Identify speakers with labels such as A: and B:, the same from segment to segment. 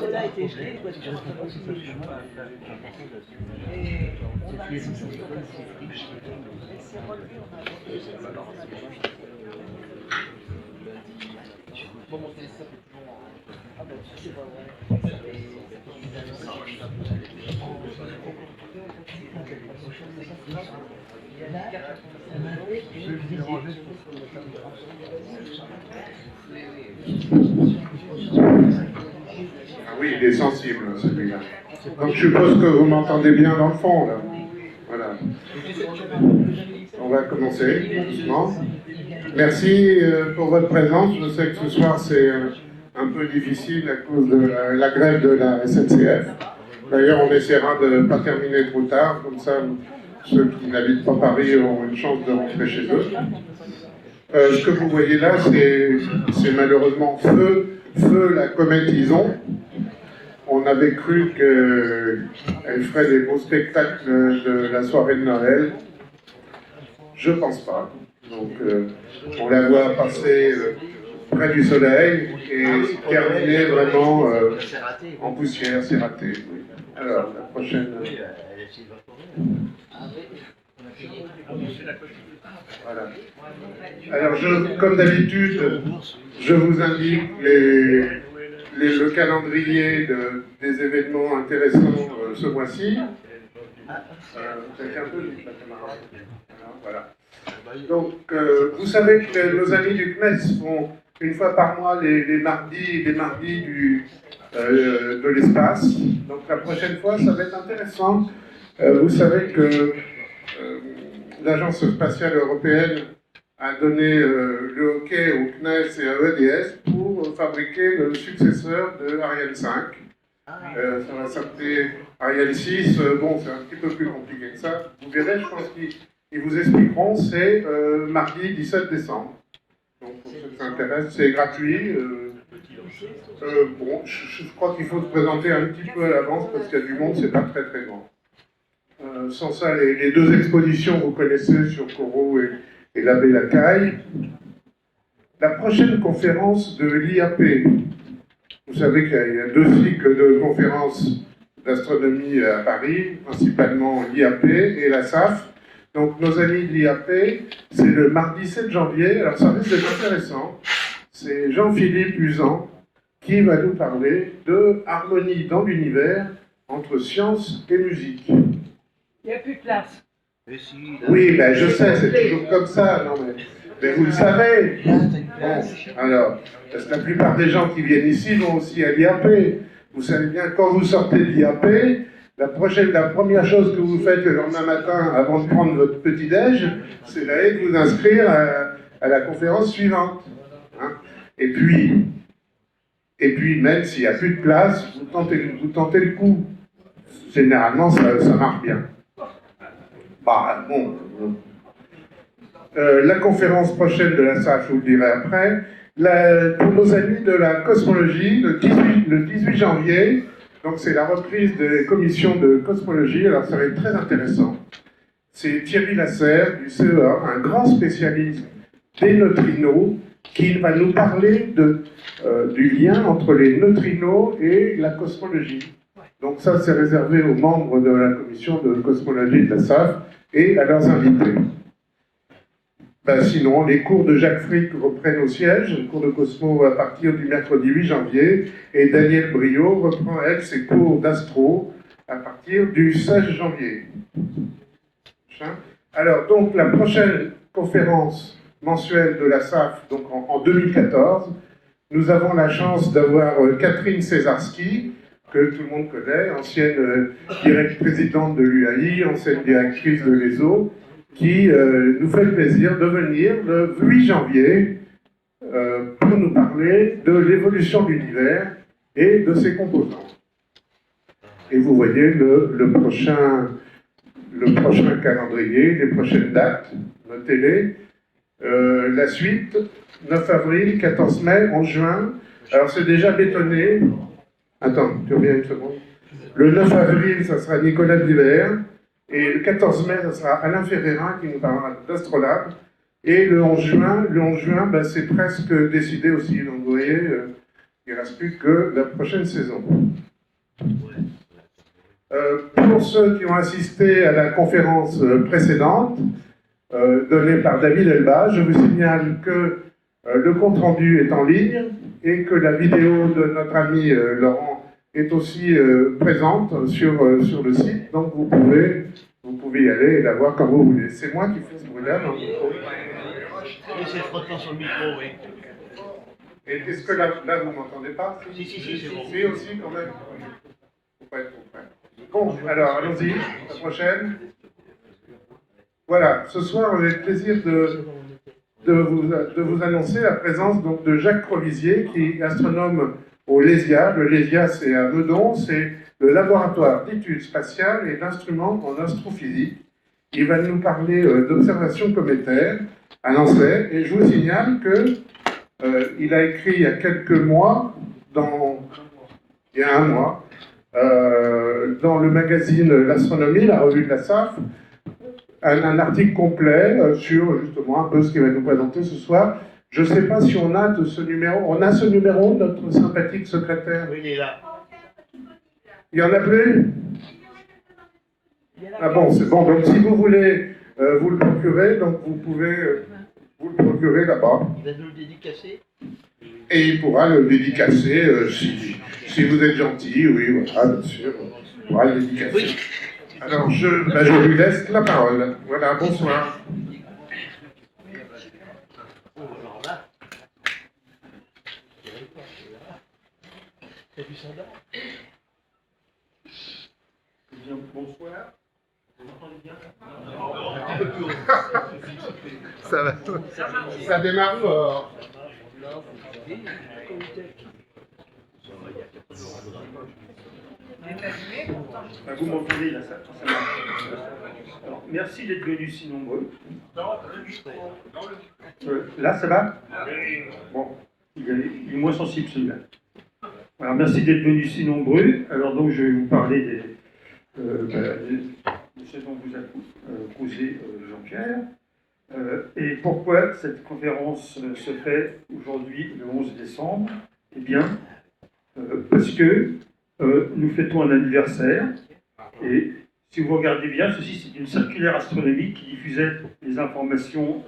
A: cela a été gelé, doit être et on a laissé ça se passer. Elle s'est relevée, on a ah ben, c'est pas vrai.
B: Ah oui, il est sensible, celui-là. Donc je suppose que vous m'entendez bien dans le fond, là. Voilà. On va commencer, doucement. Merci pour votre présence. Je sais que ce soir, c'est un peu difficile à cause de la grève de la SNCF. D'ailleurs, on essaiera de ne pas terminer trop tard, comme ça, ceux qui n'habitent pas Paris auront une chance de rentrer chez eux. Ce que vous voyez là, c'est malheureusement Feu la comète Ison. On avait cru qu'elle ferait des beaux spectacles de la soirée de Noël. Je pense pas. Donc, on la voit passer près du soleil et terminer vraiment en poussière, c'est raté. Oui. Alors, la prochaine. Voilà. Alors, comme d'habitude, je vous indique le calendrier des événements intéressants ce mois-ci. Quelqu'un peut dire, voilà. Donc, vous savez que nos amis du CNES font une fois par mois les mardis de l'espace. Donc, la prochaine fois, ça va être intéressant. Vous savez que l'Agence spatiale européenne a donné le hockey au CNES et à EDS pour fabriquer le successeur de Ariane 5. Ça va s'appeler Ariane 6. Bon, c'est un petit peu plus compliqué que ça. Vous verrez, je pense qu'ils vous expliqueront. C'est mardi 17 décembre. Donc, pour ceux qui s'intéressent, c'est gratuit. Bon, je crois qu'il faut se présenter un petit peu à l'avance parce qu'il y a du monde, c'est pas très très grand. Sans ça, les deux expositions, vous connaissez sur Corot et l'abbé Lacaille. La prochaine conférence de l'IAP, vous savez qu'il y a deux cycles de conférences d'astronomie à Paris, principalement l'IAP et la SAF. Donc nos amis de l'IAP, c'est le mardi 7 janvier, alors ça risque d'être intéressant. C'est Jean-Philippe Usan qui va nous parler de harmonie dans l'univers entre science et musique.
A: Il n'y a plus de place.
B: Oui, ben je sais, c'est toujours comme ça, non mais vous le savez. Bon, alors, parce que la plupart des gens qui viennent ici vont aussi à l'IAP. Vous savez bien, quand vous sortez de l'IAP, la première chose que vous faites le lendemain matin avant de prendre votre petit-déj, c'est d'aller vous inscrire à la conférence suivante. Hein. Et puis, même s'il n'y a plus de place, vous tentez le coup. Généralement, ça marche bien. Bah, bon. La conférence prochaine de la SAF, je vous le dirai après. Pour nos amis de la cosmologie, le 18 janvier, donc c'est la reprise des commissions de cosmologie, alors ça va être très intéressant. C'est Thierry Lasserre du CEA, un grand spécialiste des neutrinos, qui va nous parler du lien entre les neutrinos et la cosmologie. Donc ça, c'est réservé aux membres de la commission de cosmologie de la SAF et à leurs invités. Ben, sinon, les cours de Jacques Frick reprennent au siège, le cours de Cosmo à partir du mercredi 8 janvier, et Daniel Brio reprend, elle, ses cours d'astro à partir du 16 janvier. Alors, donc, la prochaine conférence mensuelle de la SAF, donc en 2014, nous avons la chance d'avoir Catherine Césarski, que tout le monde connaît, ancienne présidente de l'UAI, ancienne directrice de l'ESO, qui nous fait le plaisir de venir le 8 janvier pour nous parler de l'évolution de l'univers et de ses composants. Et vous voyez le prochain calendrier, les prochaines dates, notez-les. La suite, 9 avril, 14 mai, 11 juin. Alors c'est déjà bétonné. Attends, tu reviens une seconde. Le 9 avril, ça sera Nicolas Diver. Et le 14 mai, ça sera Alain Ferreira qui nous parlera d'Astrolabe. Et le 11 juin, ben, c'est presque décidé aussi. Donc vous voyez, Il ne reste plus que la prochaine saison. Pour ceux qui ont assisté à la conférence précédente, donnée par David Elba, je vous signale que le compte-rendu est en ligne et que la vidéo de notre ami Laurent est aussi présente sur le site, donc vous pouvez y aller et la voir comme vous voulez. C'est moi qui fais ce bruit-là, non?
A: Oui, c'est frottement sur le micro, oui.
B: Et est-ce que là vous m'entendez pas?
A: Si, c'est bon.
B: Si, aussi, quand même. Faut pas être trop près. Bon, alors, allons-y, la prochaine. Voilà, ce soir, j'ai le plaisir de vous annoncer la présence donc, de Jacques Crovisier, qui est astronome au LESIA. Le LESIA, c'est à Meudon, c'est le laboratoire d'études spatiales et d'instruments en astrophysique. Il va nous parler d'observations cométaires à Nancy, et je vous signale que il a écrit il y a quelques mois, il y a un mois, dans le magazine L'Astronomie, la revue de la SAF, un article complet sur justement un peu ce qu'il va nous présenter ce soir. Je ne sais pas si on a de ce numéro. On a ce numéro, notre sympathique secrétaire?
A: Oui, il est là.
B: Il n'y en a plus? Ah bon, c'est bon. Donc si vous voulez vous le procurer, donc vous pouvez vous le procurer là-bas.
A: Il va nous le dédicacer.
B: Et il pourra le dédicacer si vous êtes gentil, oui, voilà, bien sûr. Il pourra le dédicacer.
A: Oui.
B: Alors, je lui laisse la parole. Voilà, bonsoir.
A: Oh, alors là. T'as vu ça là?
C: Bien, bonsoir. Vous m'entendez bien?
A: Un peu plus haut.
B: Ça va. Ça démarre fort.
C: Vous m'entendez là, ça marche. Alors, merci d'être venus si nombreux. Là, ça va? Bon, il est moins sensible celui-là. Alors, merci d'être venus si nombreux. Alors, donc, je vais vous parler de ce dont vous a causé Jean-Pierre. Et pourquoi cette conférence se fait aujourd'hui, le 11 décembre? Eh bien, parce que nous fêtons un anniversaire, et si vous regardez bien, ceci c'est une circulaire astronomique qui diffusait des informations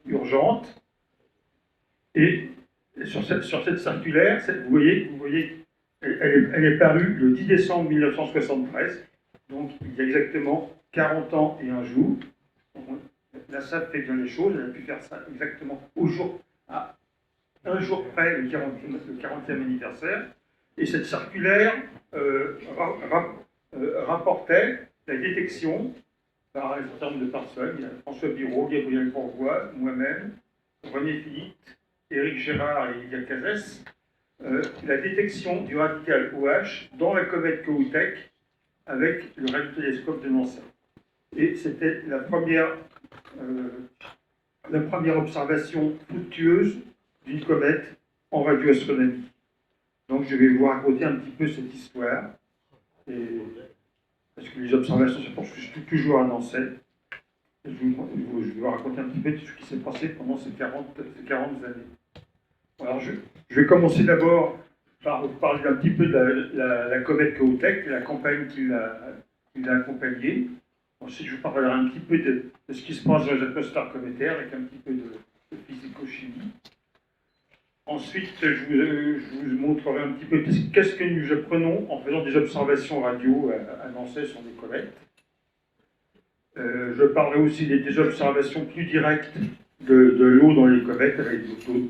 C: urgentes, et sur cette circulaire, vous voyez elle est parue le 10 décembre 1973, donc il y a exactement 40 ans et un jour. La SAP fait bien les choses, elle a pu faire ça exactement à un jour près, le 40e anniversaire. Et cette circulaire rapportait la détection par un certain nombre de personnes. Il y a François Biraud, Gabriel Bourgois, moi-même, René Philippe, Éric Gérard et Ilya Cazès, la détection du radical OH dans la comète Kohoutek avec le radiotélescope de Nancy. Et c'était la première observation fructueuse d'une comète en radioastronomie. Donc je vais vous raconter un petit peu cette histoire, parce que les observations, c'est pour que je suis toujours à Nancy. Je vais vous raconter un petit peu ce qui s'est passé pendant ces 40 années. Alors je vais commencer d'abord par vous parler un petit peu de la comète Kohoutek, la campagne qui l'a accompagnée. Ensuite, je vous parlerai un petit peu de ce qui se passe dans les atmosphères cométaires, avec un petit peu de physico-chimie. Ensuite, je vous montrerai un petit peu qu'est-ce que nous apprenons en faisant des observations radio à Nancy sur des comètes. Je parlerai aussi des observations plus directes de l'eau dans les comètes avec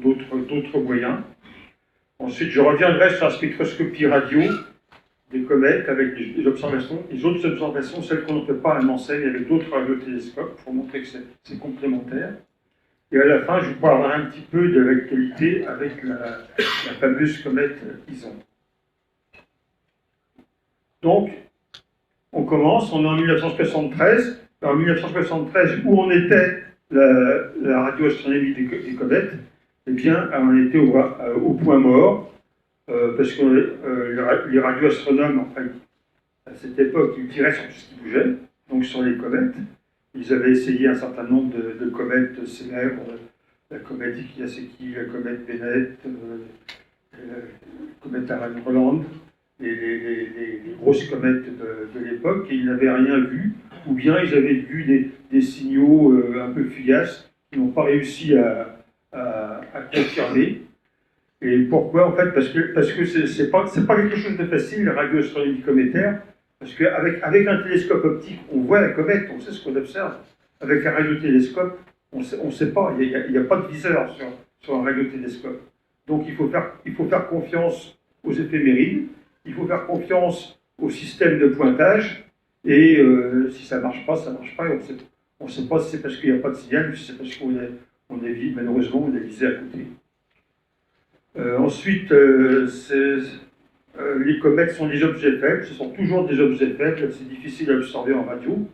C: d'autres moyens. Ensuite, je reviendrai sur la spectroscopie radio des comètes avec les observations, les autres observations, celles qu'on ne peut pas à Nancy, mais avec d'autres radiotélescopes, pour montrer que c'est complémentaire. Et à la fin, je vous parlerai un petit peu de l'actualité avec la fameuse comète Ison. Donc, on commence, on est en 1973. En 1973, où on était la radioastronomie des comètes, eh bien, on était au point mort, parce que les radioastronomes, enfin, à cette époque, ils tiraient sur tout ce qui bougeait, donc sur les comètes. Ils avaient essayé un certain nombre de comètes célèbres, la comète Ikiyaseki, la comète Bennett, comète Aran-Roland, les grosses comètes de l'époque, et ils n'avaient rien vu, ou bien ils avaient vu des signaux un peu fugaces qui n'ont pas réussi à confirmer. Et pourquoi? En fait, parce que c'est pas quelque chose de facile, la radioastronomie cométaire, parce qu'avec un télescope optique, on voit la comète, on sait ce qu'on observe. Avec un radiotélescope, on ne sait pas, il n'y a pas de viseur sur un radiotélescope. Donc il faut faire confiance aux éphémérides, il faut faire confiance au système de pointage, et si ça ne marche pas, ça ne marche pas, et on ne sait pas si c'est parce qu'il n'y a pas de signal, ou si c'est parce qu'on est malheureusement, on est visé à côté. Ensuite, les comètes sont des objets faibles, ce sont toujours des objets faibles, c'est difficile à observer en radio.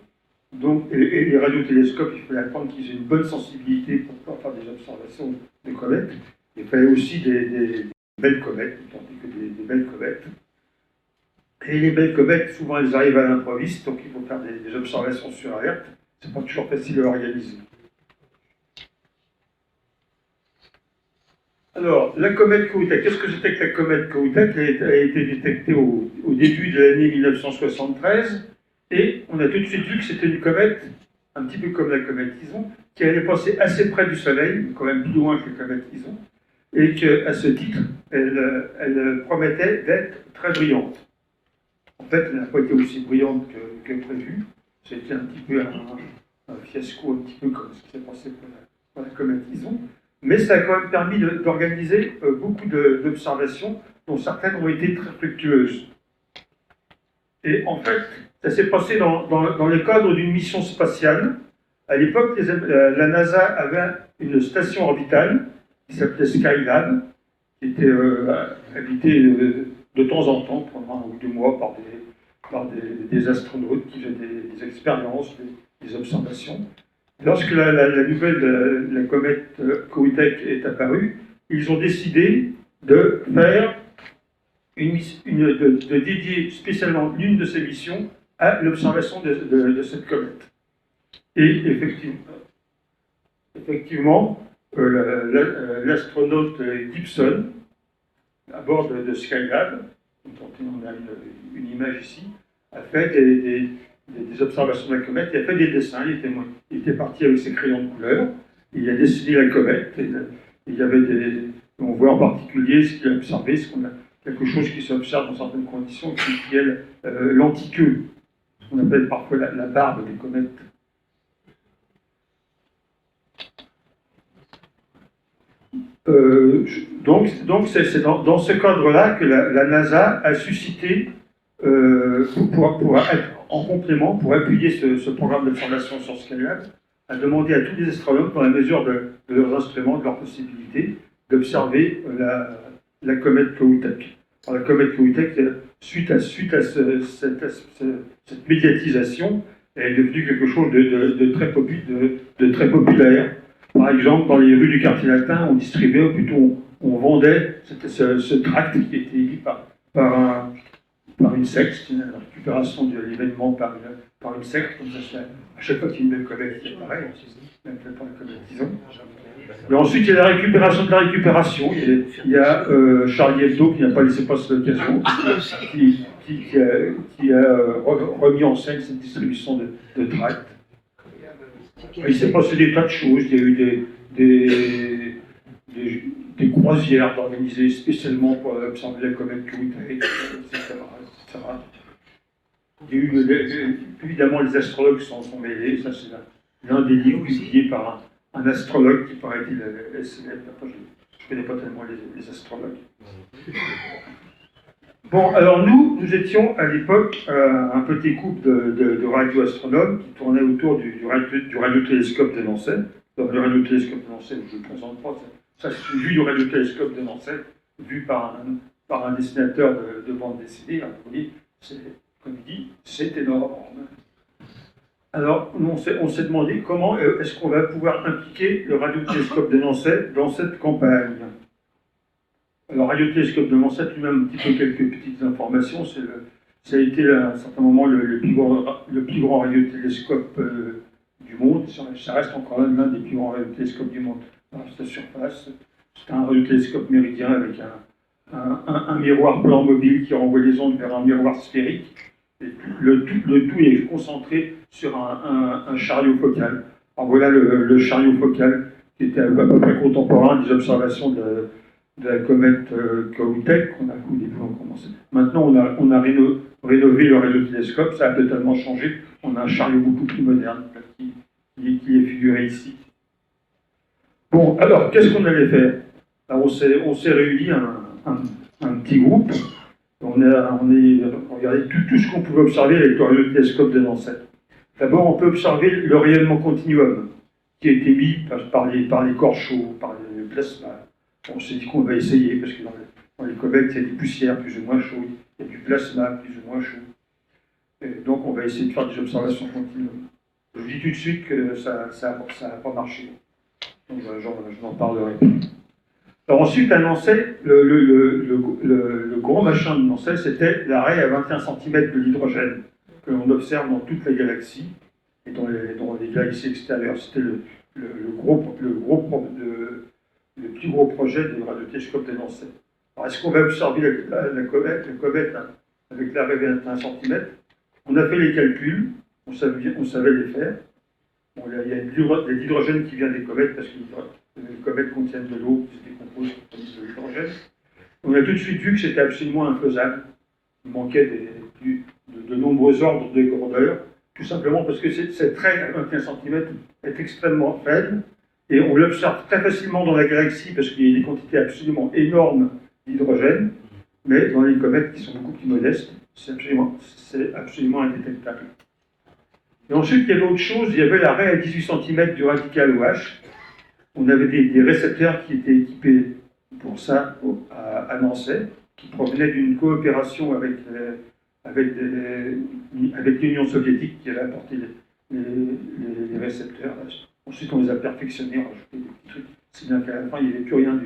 C: Donc, et les radiotélescopes, il fallait attendre qu'ils aient une bonne sensibilité pour pouvoir faire des observations de comètes. Il fallait aussi des belles comètes, tandis que des belles comètes. Et les belles comètes, souvent elles arrivent à l'improviste, donc il faut faire des observations sur alerte. C'est pas toujours facile à organiser. Alors, la comète Kohoutek, qu'est-ce que c'était que la comète Kohoutek? Elle a été détectée au début de l'année 1973, et on a tout de suite vu que c'était une comète, un petit peu comme la comète Ison, qui allait passer assez près du Soleil, mais quand même plus loin que la comète Ison, et qu'à ce titre, elle promettait d'être très brillante. En fait, elle n'a pas été aussi brillante que prévu. C'était un petit peu un fiasco, un petit peu comme ce qui s'est passé pour la comète Ison. Mais ça a quand même permis d'organiser beaucoup d'observations, dont certaines ont été très fructueuses. Et en fait, ça s'est passé dans le cadre d'une mission spatiale. À l'époque, la NASA avait une station orbitale qui s'appelait Skylab, qui était habitée de temps en temps, pendant 1 ou 2 mois, par des astronautes qui faisaient des expériences, des observations. Lorsque la nouvelle de la comète Kohoutek est apparue, ils ont décidé de faire de dédier spécialement l'une de ces missions à l'observation de cette comète. Et effectivement, l'astronaute Gibson, à bord de Skylab, on a une image ici, a fait des observations de la comète, il a fait des dessins, il était parti avec ses crayons de couleur, il a dessiné la comète, et il y avait on voit en particulier ce qu'il a observé, quelque chose qui s'observe dans certaines conditions, qui est l'antiqueux, ce qu'on appelle parfois la barbe des comètes. Donc c'est dans ce cadre-là que la NASA a suscité, pour être en complément, pour appuyer ce programme d'observation sur Skylab, a demandé à tous les astronomes, dans la mesure de leurs instruments, de leurs possibilités, d'observer la comète Kohoutek. Alors, la comète Kohoutek, suite à cette médiatisation, elle est devenue quelque chose de très populaire. Par exemple, dans les rues du quartier latin, on distribuait, ou plutôt on vendait ce tract qui était émis par une secte, la récupération de l'événement par une secte, comme ça, à chaque fois qu'il y a une belle comète qui apparaît, même pas la comète, disons. Et ensuite, il y a la récupération de la récupération. Il y a Charlie Hebdo qui n'a pas laissé passer l'occasion, qui a remis en scène cette distribution de tracts. Il s'est passé des tas de choses. Il y a eu des croisières organisées spécialement pour observer la comète Kohoutek, etc. Il y a eu évidemment les astrologues sont mêlés. Ça, c'est l'un des livres publiés par un astrologue qui paraît-il est célèbre. Je ne connais pas tellement les astrologues. Bon, alors nous étions à l'époque un petit couple de radioastronomes qui tournaient autour du radiotélescope de Nancy. Donc, le radiotélescope de Nancy, je ne le présente pas, ça c'est une vue du radiotélescope de Nancy, vue par un dessinateur de bande dessinée. Vous voyez, comme il dit, c'est énorme. Alors, on s'est demandé comment est-ce qu'on va pouvoir impliquer le radiotélescope de Nancy dans cette campagne. Alors, radiotélescope de Nancy, lui-même, un petit peu quelques petites informations. Ça a été à un certain moment le plus grand radiotélescope du monde. Ça reste encore l'un des plus grands radiotélescopes du monde. Alors, c'est la surface. C'est un radiotélescope méridien avec un miroir plan mobile qui renvoie les ondes vers un miroir sphérique. Et le tout est concentré sur un chariot focal. Alors voilà le chariot focal qui était à peu près contemporain des observations de la comète Kohoutek qu'on a au début on commençait. Maintenant on a rénové le radiotélescope, ça a totalement changé. On a un chariot beaucoup plus moderne qui est figuré ici. Bon, alors qu'est-ce qu'on allait faire? Alors, on s'est réunis un petit groupe. On a regardé tout ce qu'on pouvait observer avec le radiotélescope de Nancy. D'abord, on peut observer le rayonnement continuum qui a été mis par les corps chauds, par les plasmas. On s'est dit qu'on va essayer, parce que dans les comètes, il y a des poussières plus ou moins chaudes, il y a du plasma plus ou moins chaud. Et donc, on va essayer de faire des observations continuum. Je vous dis tout de suite que ça n'a pas marché. Donc, je n'en parlerai plus. Alors ensuite, à Nancy, le gros machin de Nancy, c'était l'arrêt à 21 cm de l'hydrogène que l'on observe dans toute la galaxie et dans les galaxies extérieures. C'était le plus gros projet du radiotélescope de Nancy. Alors, est-ce qu'on va observer la comète avec l'arrêt à 21 cm? On a fait les calculs, on savait les faire. Bon, il y a de l'hydrogène qui vient des comètes parce que les comètes contiennent de l'eau qui se décompose de l'hydrogène. On a tout de suite vu que c'était absolument infaisable. Il manquait de nombreux ordres de grandeur, tout simplement parce que cette trait à 21 cm est extrêmement faible et on l'observe très facilement dans la galaxie parce qu'il y a des quantités absolument énormes d'hydrogène, mais dans les comètes qui sont beaucoup plus modestes, c'est absolument indétectable. Et ensuite, il y avait autre chose, il y avait l'arrêt à 18 cm du radical OH. On avait des récepteurs qui étaient équipés pour ça à Nancy, qui provenaient d'une coopération avec l'Union soviétique qui avait apporté les récepteurs. Ensuite, on les a perfectionnés, rajouté des petits trucs. C'est bien qu'à la fin, il n'y avait plus rien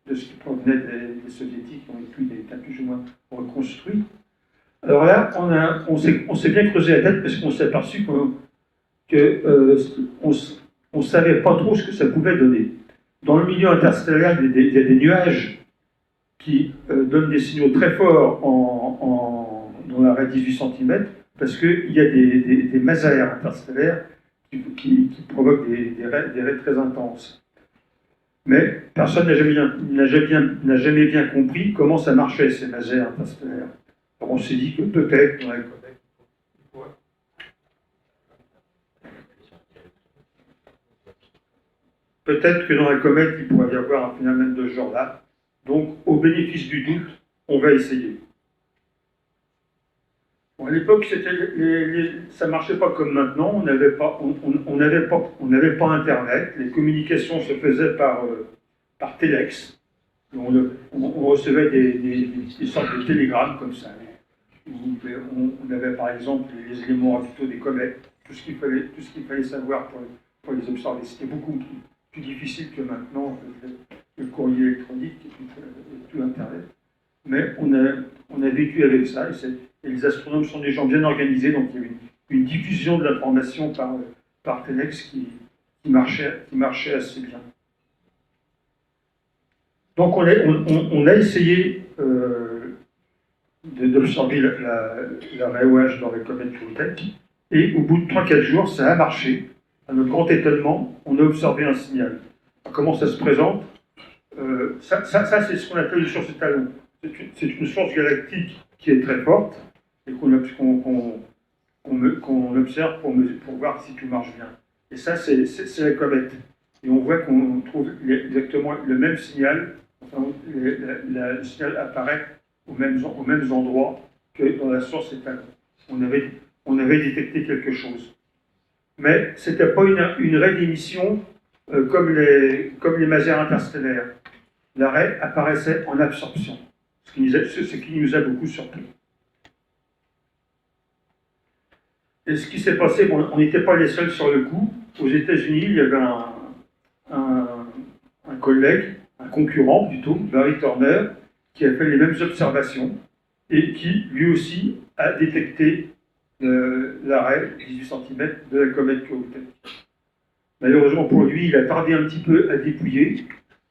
C: de ce qui provenait des soviétiques, qui ont été plus ou moins reconstruits. Alors là, on s'est bien creusé la tête parce qu'on s'est aperçu qu'on ne savait pas trop ce que ça pouvait donner. Dans le milieu interstellaire, il y a des nuages qui donnent des signaux très forts dans l'arrêt 18 cm parce qu'il y a des masers interstellaires qui provoquent des raies très intenses. Mais personne n'a jamais bien compris comment ça marchait, ces masers interstellaires. Alors on s'est dit que peut-être dans la comète. Peut-être que dans la comète, il pourrait y avoir un phénomène de ce genre-là. Donc, au bénéfice du doute, on va essayer. Bon, à l'époque, ça ne marchait pas comme maintenant. On n'avait pas Internet. Les communications se faisaient par téléx. On recevait des sortes de télégrammes comme ça. On avait par exemple les éléments orbiitaux des comètes, tout ce qu'il fallait savoir pour les observer. C'était beaucoup plus difficile que maintenant, le courrier électronique et tout Internet. Mais on a vécu avec ça, et les astronomes sont des gens bien organisés, donc il y a une diffusion de l'information par téléx qui marchait assez bien. Donc on a essayé d'observer l'arrêt OH dans la comète Kohoutek, et au bout de 3-4 jours, ça a marché. À notre grand étonnement, on a observé un signal. Alors, comment ça se présente? Ça c'est ce qu'on appelle une source étalon. C'est une source galactique qui est très forte et qu'on observe pour voir si tout marche bien. Et ça, c'est la comète. Et on voit qu'on trouve exactement le même signal. Enfin, le signal apparaît aux mêmes endroits que dans la source étalon. On avait détecté quelque chose. Mais ce n'était pas une raie d'émission comme les masers interstellaires. La raie apparaissait en absorption, ce qui nous a beaucoup surpris. Et ce qui s'est passé, bon, on n'était pas les seuls sur le coup. Aux États-Unis, il y avait un collègue, un concurrent plutôt, Barry Turner, qui a fait les mêmes observations et qui, lui aussi, a détecté l'arrêt 18 cm de la comète Kohoutek. Malheureusement pour lui, il a tardé un petit peu à dépouiller,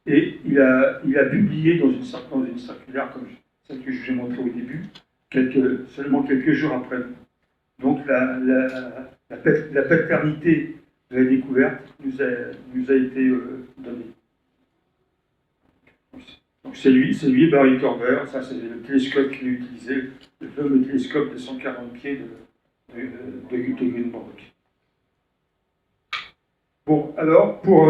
C: Et il a publié dans une circulaire, comme celle que je vous ai montrée au début, seulement quelques jours après. Donc la paternité de la découverte nous a été donnée. Donc c'est lui, Barry Torber, ça c'est le télescope qu'il a utilisé, le fameux télescope de 140 pieds de Gutenberg. Bon, alors, pour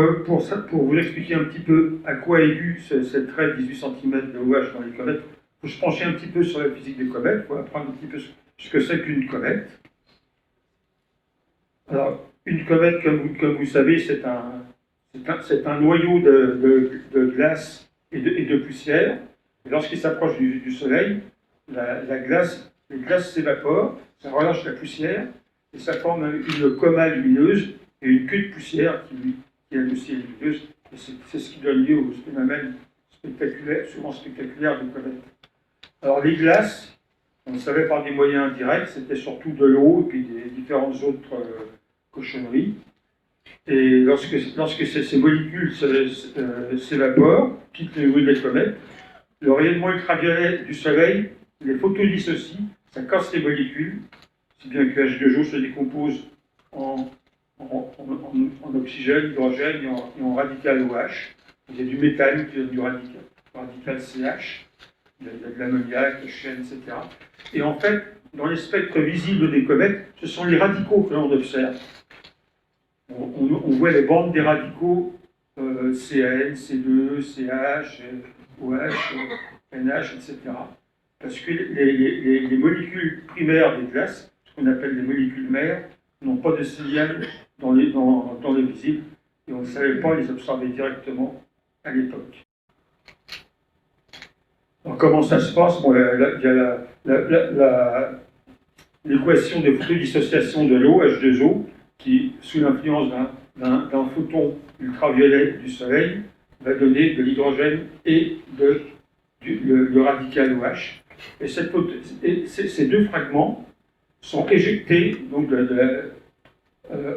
C: vous expliquer un petit peu à quoi est dû cette raie de 18 cm de OH dans les comètes, il faut se pencher un petit peu sur la physique des comètes, il faut apprendre un petit peu ce que c'est qu'une comète. Alors, une comète, comme vous savez, c'est un noyau de glace et de poussière. Et lorsqu'il s'approche du Soleil, les glaces s'évaporent, ça relâche la poussière, et ça forme une coma lumineuse et une queue de poussière qui elle aussi est lumineuse. Et c'est ce qui donne lieu au phénomène spectaculaire, souvent spectaculaire des comètes. Alors les glaces, on le savait par des moyens indirects, c'était surtout de l'eau et puis des différentes autres cochonneries. Et lorsque ces molécules s'évaporent, quittent les rues des comètes, le rayonnement ultraviolet du Soleil les photodissocie, ça casse les molécules, si bien que H2O se décompose en oxygène, hydrogène et en radical OH. Il y a du méthane qui donne du radical CH, il y a de l'ammoniac, HN, etc. Et en fait, dans les spectres visibles des comètes, ce sont les radicaux que l'on observe. On voit les bandes des radicaux CN, C2, CH, OH, NH, etc. Parce que les molécules primaires des glaces, ce qu'on appelle les molécules mères, n'ont pas de signal dans le visible, et on ne savait pas les observer directement à l'époque. Alors comment ça se passe? Bon, il y a l'équation de photodissociation de l'eau, H2O, qui, sous l'influence d'un photon ultraviolet du Soleil, va donner de l'hydrogène et le radical OH. Et ces deux fragments sont éjectés donc,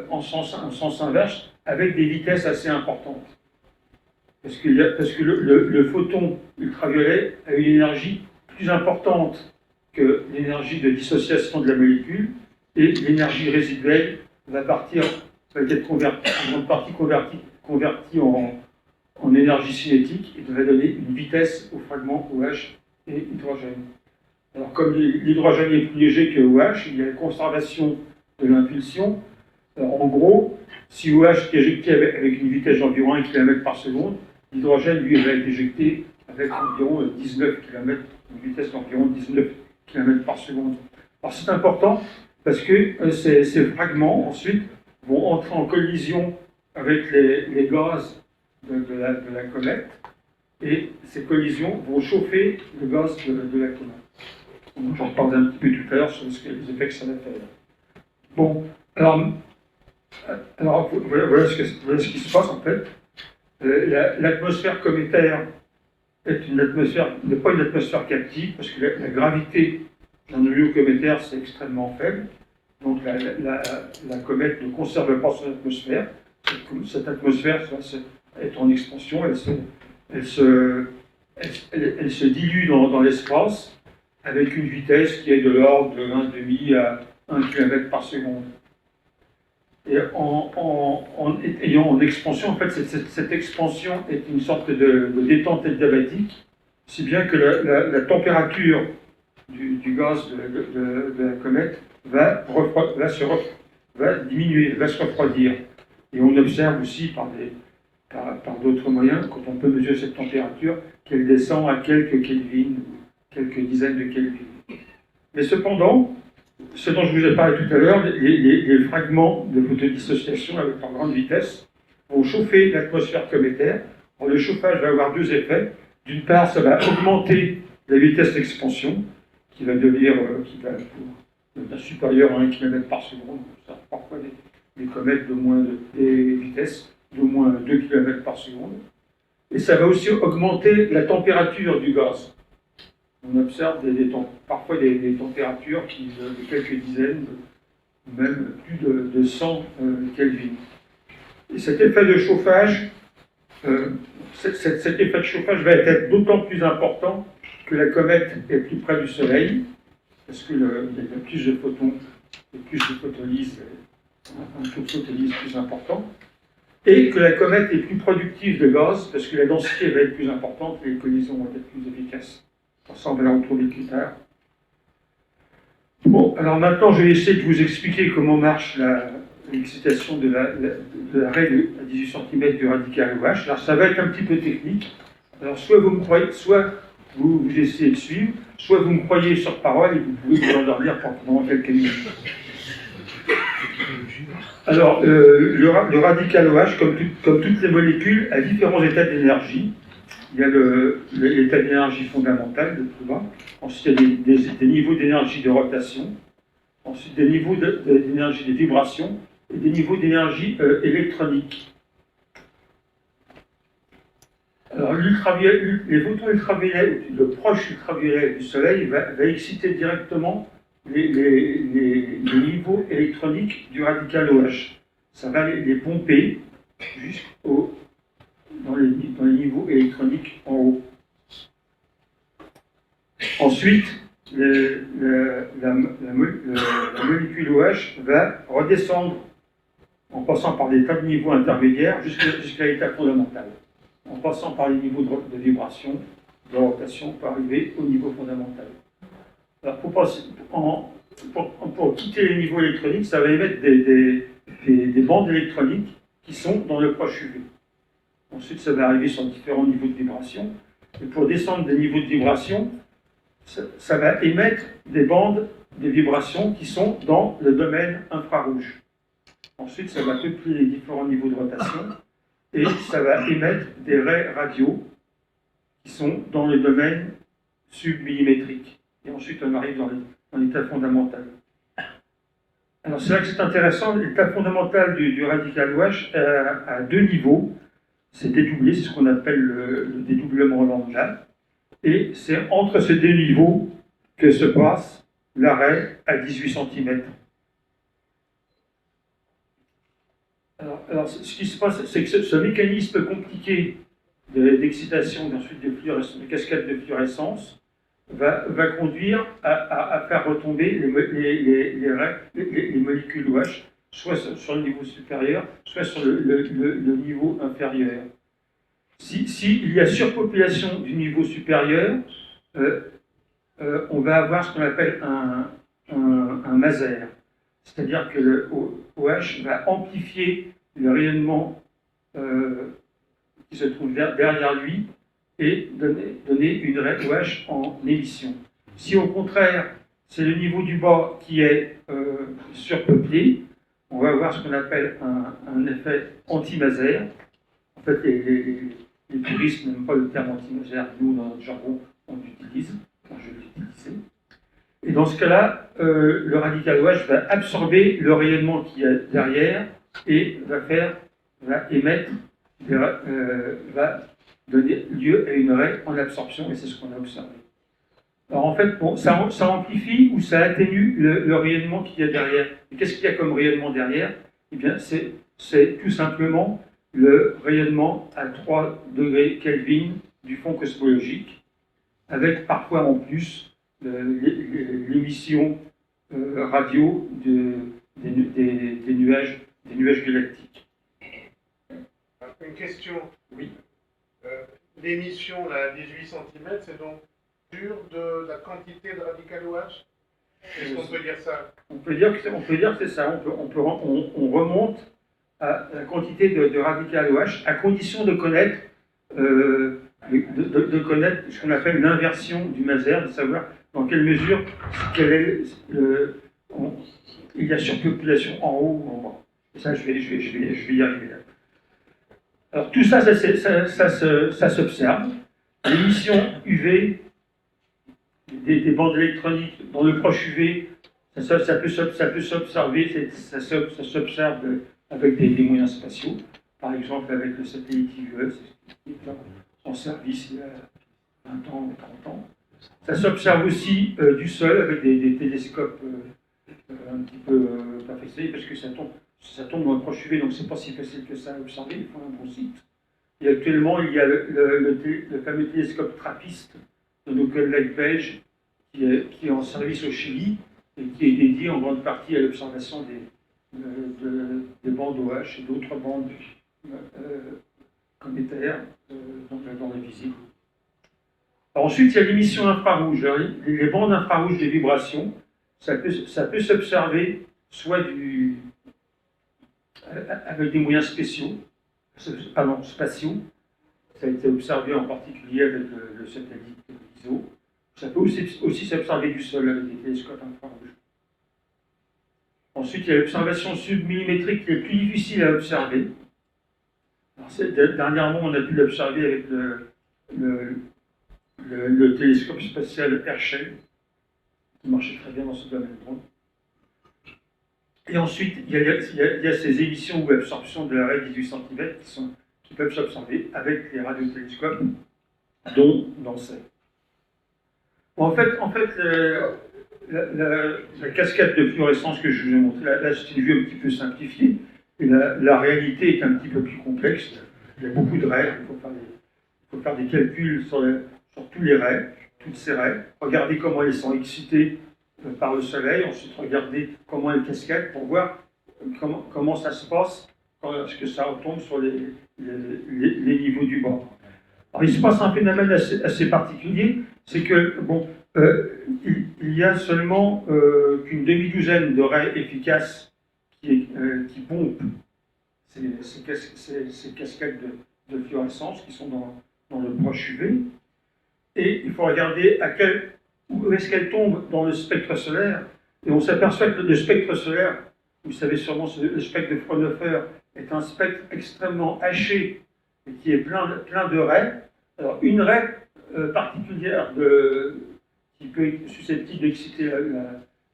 C: en sens inverse avec des vitesses assez importantes. Parce que le photon ultraviolet a une énergie plus importante que l'énergie de dissociation de la molécule, et l'énergie résiduelle va être convertie, en grande partie convertie en énergie cinétique et va donner une vitesse au fragment OH et hydrogène. Alors comme l'hydrogène est plus léger que OH, il y a une conservation de l'impulsion. En gros, si OH est éjecté avec une vitesse d'environ 1 km par seconde, l'hydrogène, lui, va être éjecté avec environ 19 km, une vitesse d'environ 19 km par seconde. Alors c'est important parce que ces fragments, ensuite, vont entrer en collision avec les gaz de la comète, et ces collisions vont chauffer le gaz de la comète. J'en reparle un petit peu tout à l'heure sur les effets que ça va faire. Bon, alors voilà ce qui se passe en fait. L'atmosphère cométaire n'est pas une atmosphère captive, parce que la gravité d'un noyau cométaire c'est extrêmement faible. Donc la comète ne conserve pas son atmosphère. Cette atmosphère est en expansion, elle se dilue dans l'espace avec une vitesse qui est de l'ordre de 1,5 à 1 km par seconde. Et en ayant en expansion, en fait, cette expansion est une sorte de détente adiabatique, si bien que la température du gaz de la comète va diminuer, va se refroidir. Et on observe aussi par d'autres moyens, quand on peut mesurer cette température, qu'elle descend à quelques Kelvin, quelques dizaines de Kelvin. Mais cependant, ce dont je vous ai parlé tout à l'heure, les fragments de photodissociation avec leur grande vitesse vont chauffer l'atmosphère cométaire. Alors, le chauffage va avoir deux effets. D'une part, ça va augmenter la vitesse d'expansion, qui va devenir supérieure à 1 km par seconde. Ça, parfois des comètes des vitesses d'au moins 2 km par seconde. Et ça va aussi augmenter la température du gaz. On observe parfois des températures de quelques dizaines, même plus de 100 Kelvin. Et cet effet de chauffage cet effet de chauffage va être d'autant plus important que la comète est plus près du Soleil, parce qu'il y a plus de photons et plus de photolyse, un taux de photolyse plus important, et que la comète est plus productive de gaz, parce que la densité va être plus importante et les collisions vont être plus efficaces. Ça, on va la retrouver plus tard. Bon, alors maintenant, je vais essayer de vous expliquer comment marche l'excitation de la règle à 18 cm du radical OH. Alors, ça va être un petit peu technique. Alors, soit vous me croyez, soit vous essayez de suivre, soit vous me croyez sur parole et vous pouvez vous endormir pendant quelques minutes. Alors, le radical OH, comme toutes les molécules, a différents états d'énergie. Il y a l'état d'énergie fondamentale, le plus bas. Ensuite, il y a des niveaux d'énergie de rotation. Ensuite, des niveaux d'énergie de vibration et des niveaux d'énergie électronique. Alors, les photons ultraviolets, le proche ultraviolet du Soleil va exciter directement les niveaux électroniques du radical OH. Ça va les pomper jusqu'au dans les niveaux électroniques en haut. Ensuite, la molécule OH va redescendre en passant par des tas de niveaux intermédiaires jusqu'à l'état fondamental. En passant par les niveaux de vibration, de rotation, pour arriver au niveau fondamental. Alors, pour quitter les niveaux électroniques, ça va émettre des bandes électroniques qui sont dans le proche UV. Ensuite, ça va arriver sur différents niveaux de vibration. Et pour descendre des niveaux de vibration, ça va émettre des bandes de vibration qui sont dans le domaine infrarouge. Ensuite, ça va peupler les différents niveaux de rotation et ça va émettre des raies radio qui sont dans le domaine submillimétrique. Et ensuite, on arrive dans l'état fondamental. Alors, c'est là que c'est intéressant. L'état fondamental du radical OH a deux niveaux. C'est dédoublé, c'est ce qu'on appelle le dédoublement lambda. Et c'est entre ces deux niveaux que se passe l'arrêt à 18 cm. Alors, ce qui se passe, c'est que ce mécanisme compliqué d'excitation, ensuite de cascade de fluorescence, va conduire à faire retomber les molécules OH, soit sur le niveau supérieur, soit sur le niveau inférieur. S'il y a surpopulation du niveau supérieur, on va avoir ce qu'on appelle un maser. C'est-à-dire que le OH va amplifier le rayonnement qui se trouve derrière lui et donner une raie OH en émission. Si au contraire, c'est le niveau du bas qui est surpeuplé, on va avoir ce qu'on appelle un effet anti-maser. En fait, les puristes n'aiment pas le terme anti-maser, nous, dans notre jargon, on l'utilise, quand je l'utilisais. Et dans ce cas-là, le radical OH va absorber le rayonnement qu'il y a derrière et va émettre, va donner lieu à une raie en absorption, et c'est ce qu'on a observé. Alors en fait, bon, ça amplifie ou ça atténue le rayonnement qu'il y a derrière. Et qu'est-ce qu'il y a comme rayonnement derrière? Eh bien, c'est tout simplement le rayonnement à 3 degrés Kelvin du fond cosmologique, avec parfois en plus l'émission radio des nuages galactiques.
B: Une question.
C: Oui.
B: L'émission à 18 cm, c'est donc sur de la quantité de radical OH? Est-ce qu'on peut dire ça?
C: On peut dire que c'est ça. On remonte à la quantité de radical OH à condition de connaître ce qu'on appelle l'inversion du maser, de savoir dans quelle mesure il y a surpopulation en haut ou en bas. Et ça, je vais y arriver là. Alors tout ça, ça s'observe. L'émission UV des bandes électroniques dans le proche UV, ça peut s'observer, ça s'observe avec des moyens spatiaux, par exemple avec le satellite IVE, qui est en service il y a 20 ans ou 30 ans. Ça s'observe aussi du sol avec des télescopes un petit peu perfectionnés, parce que ça tombe dans le proche UV, donc c'est pas si facile que ça à observer, il faut un bon site. Et actuellement, il y a le fameux télescope TRAPPIST de nos collègues belges qui est en service au Chili et qui est dédié en grande partie à l'observation des bandes OH et d'autres bandes cométaires dans les visibles. Alors ensuite, il y a l'émission infrarouge. Les bandes infrarouges des vibrations, ça peut s'observer soit avec des moyens spatiaux. Ça a été observé en particulier avec le satellite ISO. Ça peut aussi s'observer du sol avec des télescopes infrarouges. Ensuite, il y a l'observation submillimétrique qui est plus difficile à observer. Alors, dernièrement, on a pu l'observer avec le télescope spatial Herschel, qui marchait très bien dans ce domaine. Et ensuite, il y a ces émissions ou absorptions de la raie 18 cm qui peuvent s'observer avec les radiotélescopes, dont Nancy. En fait la cascade de fluorescence que je vous ai montrée, là c'est une vue un petit peu simplifiée, et la réalité est un petit peu plus complexe. Il y a beaucoup de raies, il faut faire des calculs sur tous les raies, toutes ces raies, regarder comment elles sont excitées par le soleil, ensuite regarder comment elles cascadent pour voir comment ça se passe quand que ça retombe sur les niveaux du bord. Alors il se passe un phénomène assez particulier, c'est que il y a seulement qu'une demi-douzaine de raies efficaces qui pompent ces cascades de fluorescence qui sont dans le proche UV. Et il faut regarder où est-ce qu'elles tombent dans le spectre solaire. Et on s'aperçoit que le spectre solaire, vous savez sûrement, le spectre de Fraunhofer est un spectre extrêmement haché et qui est plein de raies. Alors une raie particulière qui peut être susceptible d'exciter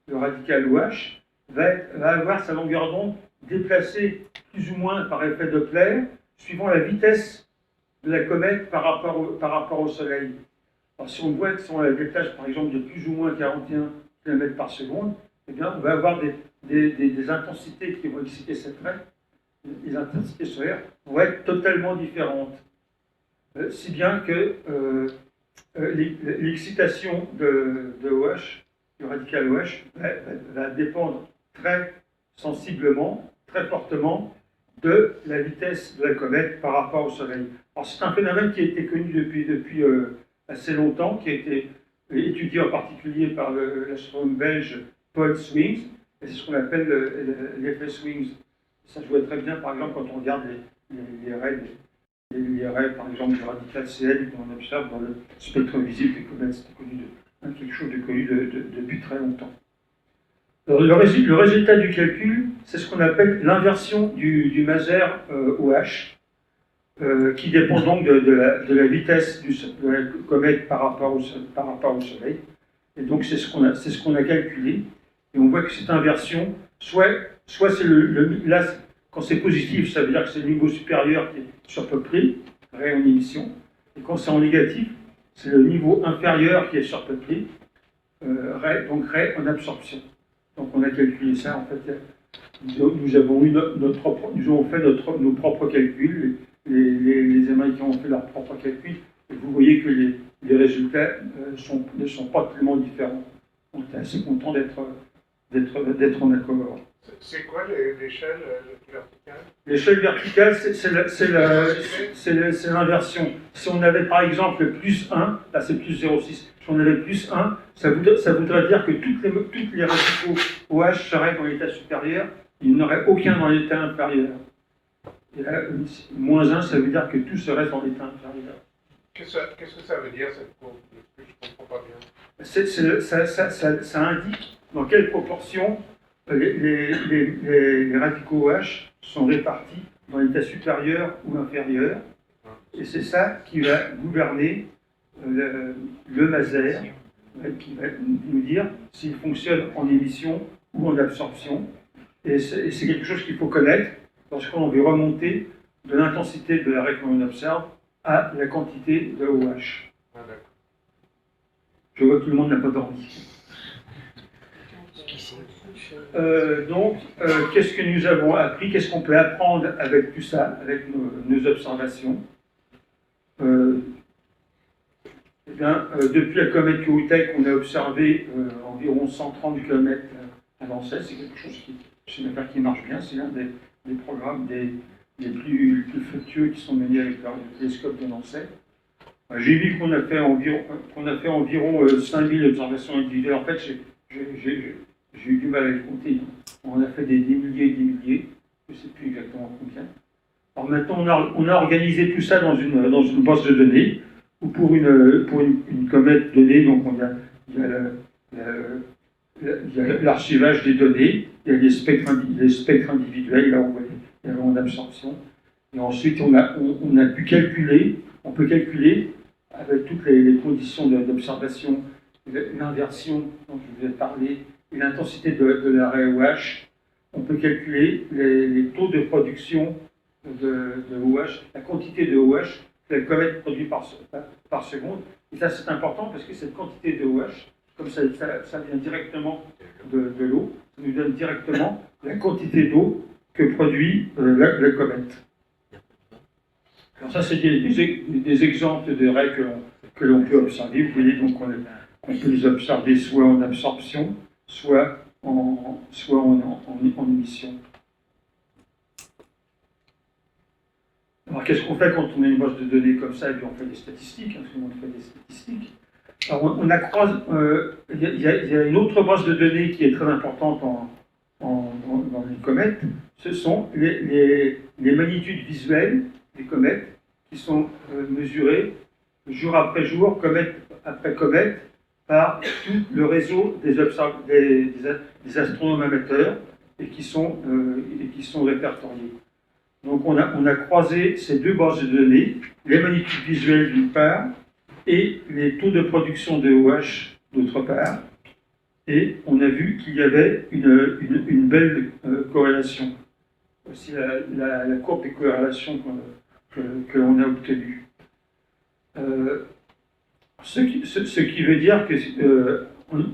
C: le radical OH va avoir sa longueur d'onde déplacée plus ou moins par effet Doppler suivant la vitesse de la comète par rapport au Soleil. Alors, si on voit que si on la déplace par exemple de plus ou moins 41 km par seconde, eh bien, on va avoir des intensités qui vont exciter cette raie. Les intensités solaires vont être totalement différentes. Si bien que l'excitation de OH, du radical OH, va dépendre très sensiblement, très fortement de la vitesse de la comète par rapport au Soleil. Alors c'est un phénomène qui a été connu depuis assez longtemps, qui a été étudié en particulier par l'astronome belge Paul Swings, et c'est ce qu'on appelle l'effet Swings. Ça se voit très bien, par exemple, quand on regarde les raies, par exemple, du radical Cl qu'on observe dans le spectre visible des comètes. C'est quelque chose de connu depuis très longtemps. Alors, le résultat du calcul, c'est ce qu'on appelle l'inversion du maser OH, qui dépend donc de la vitesse de la comète par rapport au Soleil. Et donc, c'est ce qu'on a calculé. Et on voit que cette inversion, soit c'est là, quand c'est positif, ça veut dire que c'est le niveau supérieur qui est surpeuplé, raie en émission. Et quand c'est en négatif, c'est le niveau inférieur qui est surpeuplé, raie en absorption. Donc on a calculé ça, en fait, nous avons fait nos propres calculs, les Américains ont fait leurs propres calculs, et vous voyez que les résultats ne sont pas tellement différents. On est assez content d'être en accord.
B: C'est quoi l'échelle verticale?
C: L'échelle verticale, c'est l'inversion. Si on avait par exemple plus 1, là c'est plus 0,6, si on avait plus 1, ça voudrait dire que toutes les radicaux OH seraient dans l'état supérieur, il n'y en aurait aucun dans l'état inférieur. Et là, moins 1, ça veut dire que tout serait dans l'état inférieur.
B: Qu'est-ce que ça veut dire cette courbe? Je ne comprends pas bien.
C: Ça indique dans quelle proportion les radicaux OH sont répartis dans l'état supérieur ou inférieur. Et c'est ça qui va gouverner le maser, qui va nous dire s'il fonctionne en émission ou en absorption. Et c'est quelque chose qu'il faut connaître lorsqu'on veut remonter de l'intensité de la raie qu'on observe à la quantité de OH. Je vois que tout le monde n'a pas dormi. Qu'est-ce que nous avons appris? Qu'est-ce qu'on peut apprendre avec tout ça, avec nos observations? bien, depuis la comète Kohutek, on a observé environ 130 km à Nancy. C'est quelque chose c'est une affaire qui marche bien. C'est l'un des programmes les plus fructueux qui sont menés avec le télescope de Nancy. J'ai vu qu'on a fait environ 5000 observations individuelles. En fait, j'ai eu du mal à les compter. On a fait des milliers et des milliers. Je ne sais plus exactement combien. Alors maintenant, on a organisé tout ça dans une base de données, où pour une comète donnée, donc il y a l'archivage des données, il y a les spectres individuels, là où il y a en absorption. Et ensuite, on peut calculer, avec toutes les conditions d'observation, l'inversion dont je vous ai parlé, et l'intensité de l'arrêt OH, on peut calculer les taux de production de OH, la quantité de OH que la comète produit par seconde. Et ça, c'est important parce que cette quantité de OH, comme ça vient directement de l'eau, ça nous donne directement la quantité d'eau que produit la comète. Alors ça, c'est des exemples de raies que l'on peut observer. Vous voyez, donc on peut les observer soit en absorption, soit en émission. Alors, qu'est-ce qu'on fait quand on a une base de données comme ça? Et puis on fait des statistiques, tout le monde fait des statistiques. Alors, il y a une autre base de données qui est très importante dans les comètes. Ce sont les magnitudes visuelles des comètes qui sont mesurées jour après jour, comète après comète, par tout le réseau des astronomes amateurs et qui sont répertoriés. Donc on a croisé ces deux bases de données, les magnitudes visuelles d'une part et les taux de production de OH d'autre part, et on a vu qu'il y avait une belle corrélation. Voici la courbe des corrélations que l'on a obtenue. Ce qui veut dire que,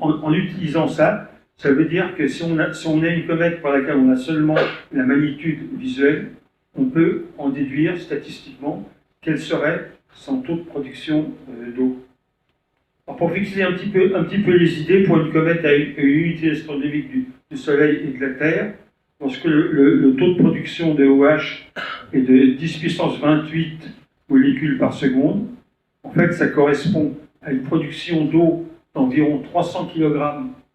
C: en utilisant ça, ça veut dire que si on a une comète pour laquelle on a seulement la magnitude visuelle, on peut en déduire statistiquement quel serait son taux de production d'eau. Pour fixer un petit peu les idées, pour une comète à une unité astronomique du Soleil et de la Terre, lorsque le taux de production de OH est de 10 puissance 28 molécules par seconde, en fait, ça correspond à une production d'eau d'environ 300 kg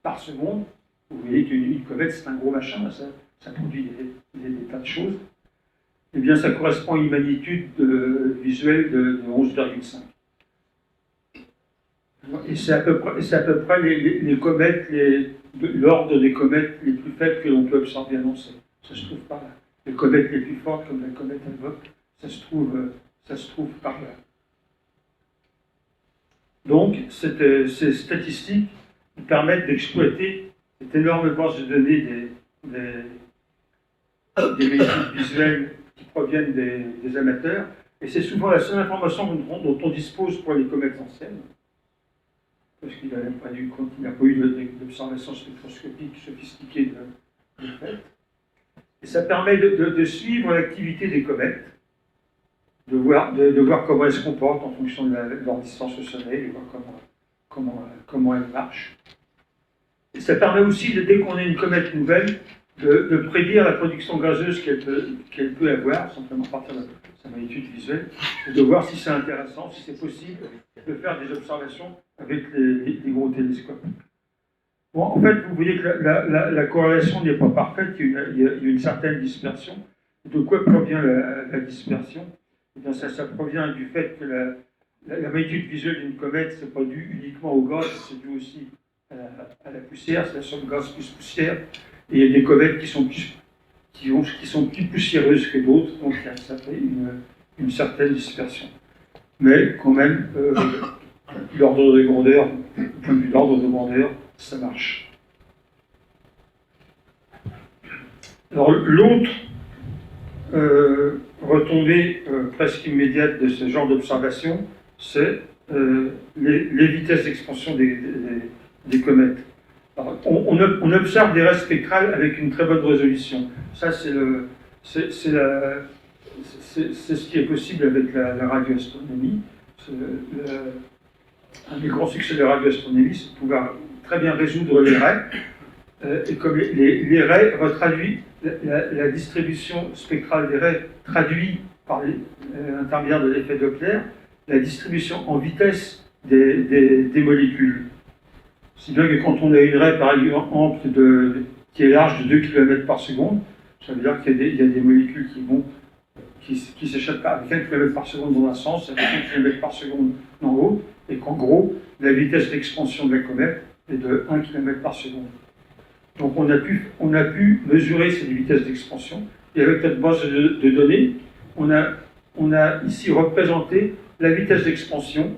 C: par seconde. Vous voyez qu'une comète, c'est un gros machin, ça produit des tas de choses. Eh bien, ça correspond à une magnitude visuelle de 11,5. Et c'est à peu près les comètes, l'ordre des comètes les plus faibles que l'on peut observer à Nancy. Ça se trouve par là. Les comètes les plus fortes, comme la comète Hale-Bopp, ça se trouve par là. Donc, ces statistiques nous permettent d'exploiter cette énorme base de données des magnitudes visuelles qui proviennent des amateurs, et c'est souvent la seule information dont on dispose pour les comètes anciennes, parce qu'il n'a pas eu d'observation spectroscopique sophistiquée de fait. Et ça permet de suivre l'activité des comètes, de voir comment elles se comportent en fonction de leur distance au Soleil, de voir comment elles marchent. Et ça permet aussi, dès qu'on a une comète nouvelle, de prédire la production gazeuse qu'elle peut avoir, simplement à partir de sa magnitude visuelle, et de voir si c'est intéressant, si c'est possible de faire des observations avec les gros télescopes. Bon, en fait, vous voyez que la corrélation n'est pas parfaite, il y a une certaine dispersion. De quoi provient la dispersion? Eh bien, ça provient du fait que la magnitude visuelle d'une comète, c'est pas dû uniquement au gaz, c'est dû aussi à la poussière, c'est la somme gaz plus poussière. Et il y a des comètes qui sont plus poussiéreuses que d'autres, donc ça fait une certaine dispersion. Mais quand même, l'ordre de grandeur, au point de vue de l'ordre de grandeur, ça marche. Alors l'autre retombée presque immédiate de ce genre d'observation, c'est les vitesses d'expansion des comètes. Alors, on observe des raies spectrales avec une très bonne résolution. Ça, c'est ce qui est possible avec la radioastronomie. un des grands succès de la radioastronomie, c'est de pouvoir très bien résoudre les raies. Et comme les raies retraduisent, la distribution spectrale des raies traduit par l'intermédiaire de l'effet Doppler la distribution en vitesse des molécules. Si bien que quand on a une raie, par exemple, qui est large de 2 km par seconde, ça veut dire qu'il y a des molécules qui s'échappent avec 1 km par seconde dans un sens, avec 1 km par seconde dans l'autre, et qu'en gros, la vitesse d'expansion de la comète est de 1 km par seconde. Donc on a pu mesurer ces vitesses d'expansion, et avec notre base de données, on a ici représenté la vitesse d'expansion,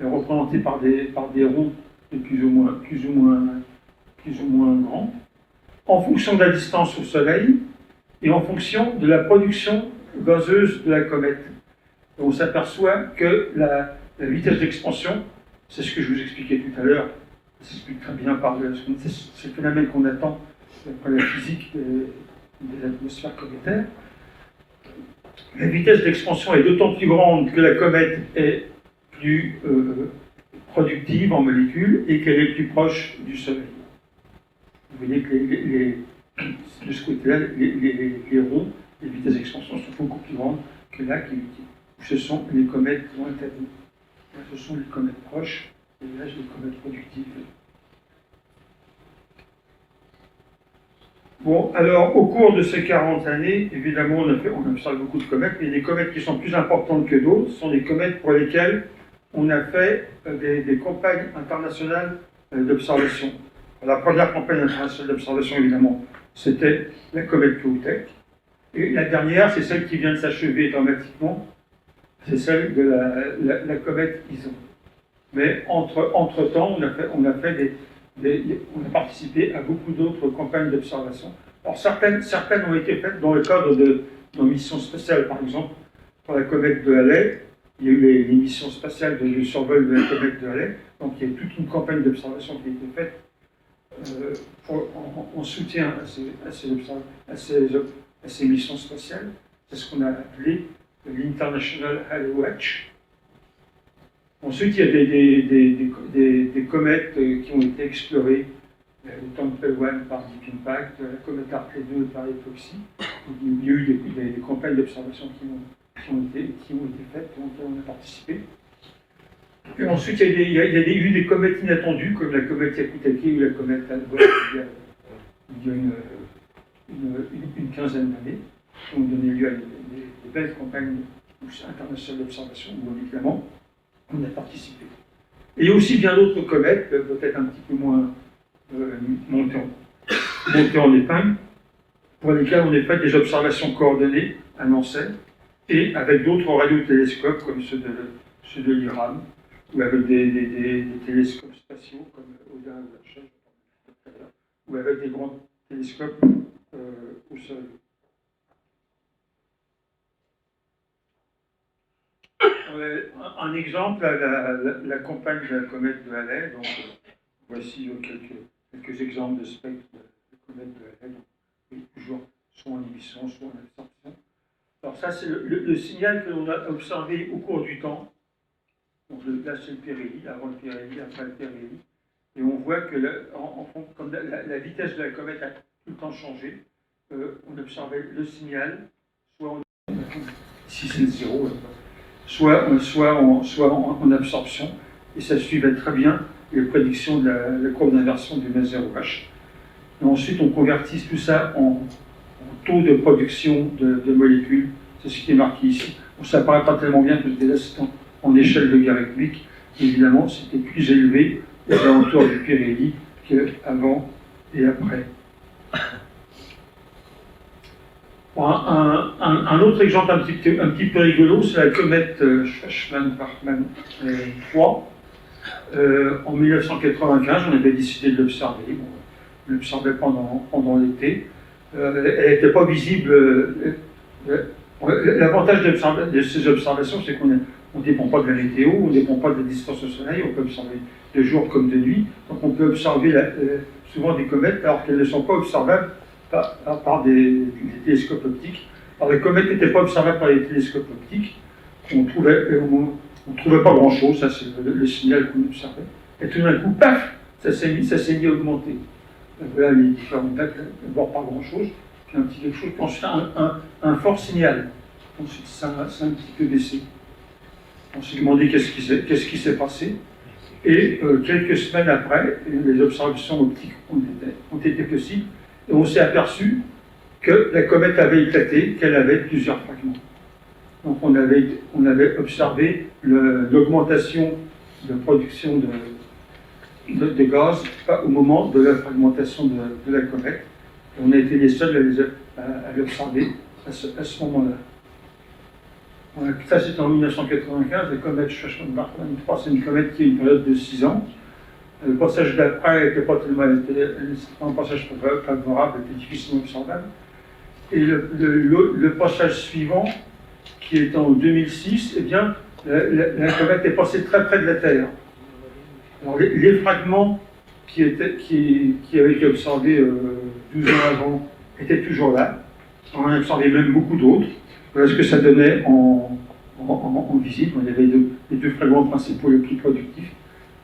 C: représentée par des ronds plus ou moins grands, en fonction de la distance au Soleil et en fonction de la production gazeuse de la comète. Et on s'aperçoit que la vitesse d'expansion, c'est ce que je vous expliquais tout à l'heure, ça s'explique très bien par c'est le phénomène qu'on attend après la physique des atmosphères cométaires. La vitesse d'expansion est d'autant plus grande que la comète est plus productive en molécules et qu'elle est plus proche du Soleil. Vous voyez que de ce côté-là, les ronds, les vitesses d'expansion sont beaucoup plus grandes que là, où ce sont les comètes lointaines. Là, ce sont les comètes proches, et là, j'ai les comètes productives. Bon, alors, au cours de ces 40 années, évidemment, on observe beaucoup de comètes, mais les comètes qui sont plus importantes que d'autres sont des comètes pour lesquelles on a fait des campagnes internationales d'observation. La première campagne internationale d'observation, évidemment, c'était la comète Kohutek. Et la dernière, c'est celle qui vient de s'achever dramatiquement, c'est celle de la comète Ison. Mais entre-temps, on a participé à beaucoup d'autres campagnes d'observation. Alors certaines ont été faites dans le cadre de nos missions spatiales, par exemple, pour la comète de Halley. Il y a eu les missions spatiales de survol de la comète de Halley. Donc il y a toute une campagne d'observation qui a été faite en soutien à ces missions spatiales. C'est ce qu'on a appelé l'International Halley Watch. Ensuite, il y a des comètes qui ont été explorées, le Tempel 1 par Deep Impact, la comète Hartley 2 par EPOXI. Il y a eu des campagnes d'observation qui ont été faites, dont on a participé. Et ensuite, il y a eu des comètes inattendues, comme la comète Hyakutake ou la comète Algol, il y a une quinzaine d'années, qui ont donné lieu à des belles campagnes internationales d'observation, où évidemment, on a participé. Et il y a aussi bien d'autres comètes, peut-être un petit peu moins montées en épingle, pour lesquelles on a fait des observations coordonnées à Nancy, et avec d'autres radiotélescopes, comme ceux de l'IRAM, ou avec des télescopes spatiaux, comme Odin ou Herschel, ou avec des grands télescopes au sol. Un exemple, la campagne de la comète de Halley. Donc, voici quelques exemples de spectres de comète de Halley. Donc, toujours soit en émission, soit en absorption. Alors ça, c'est le signal que l'on a observé au cours du temps. Donc là, c'est le périhélie, avant le périhélie, après le périhélie. Et on voit que comme la vitesse de la comète a tout le temps changé, on observait le signal, soit si c'est le zéro, soit en absorption, et ça suivait très bien les prédictions de la courbe d'inversion du M0H. Et ensuite, on convertit tout ça en taux de production de molécules, c'est ce qui est marqué ici. Bon, ça apparaît pas tellement bien que c'était là, c'était en échelle logarithmique. Évidemment, c'était plus élevé aux alentours du périhélie qu'avant et après. Bon, un autre exemple un petit peu rigolo, c'est la comète Schwarzman-Bachmann 3. En 1995, on avait décidé de l'observer. Bon, on l'observait pendant l'été. Elle n'était pas visible. L'avantage de ces observations, c'est qu'on ne dépend pas de la météo, on ne dépend pas de la distance au Soleil, on peut observer de jour comme de nuit. Donc on peut observer souvent des comètes alors qu'elles ne sont pas observables par des télescopes optiques. Alors les comètes n'étaient pas observables par les télescopes optiques. On trouvait On ne trouvait pas grand-chose, ça c'est le signal qu'on observait. Et tout d'un coup, paf, ça s'est mis à augmenter. Donc là, les différents dates, d'abord pas grand-chose, puis un petit quelque chose, puis ensuite un fort signal. Ensuite, ça a un petit peu baissé. On s'est demandé qu'est-ce qui s'est passé. Et quelques semaines après, les observations optiques ont été possibles, et on s'est aperçu que la comète avait éclaté, qu'elle avait plusieurs fragments. Donc on avait observé l'augmentation de production de gaz au moment de la fragmentation de la comète. Et on a été les seuls à l'observer à ce moment-là. Ça c'était en 1995, la comète Shwachman-Bartholin 3, c'est une comète qui a une période de 6 ans. Le passage d'après n'était pas tellement un passage favorable, était difficilement observable. Et le passage suivant, qui est en 2006, eh bien, la comète est passée très près de la Terre. Alors, les fragments qui avaient été observés 12 ans avant étaient toujours là. On en a observé même beaucoup d'autres. Voilà ce que ça donnait en visite. Il y avait les deux fragments principaux les plus productifs.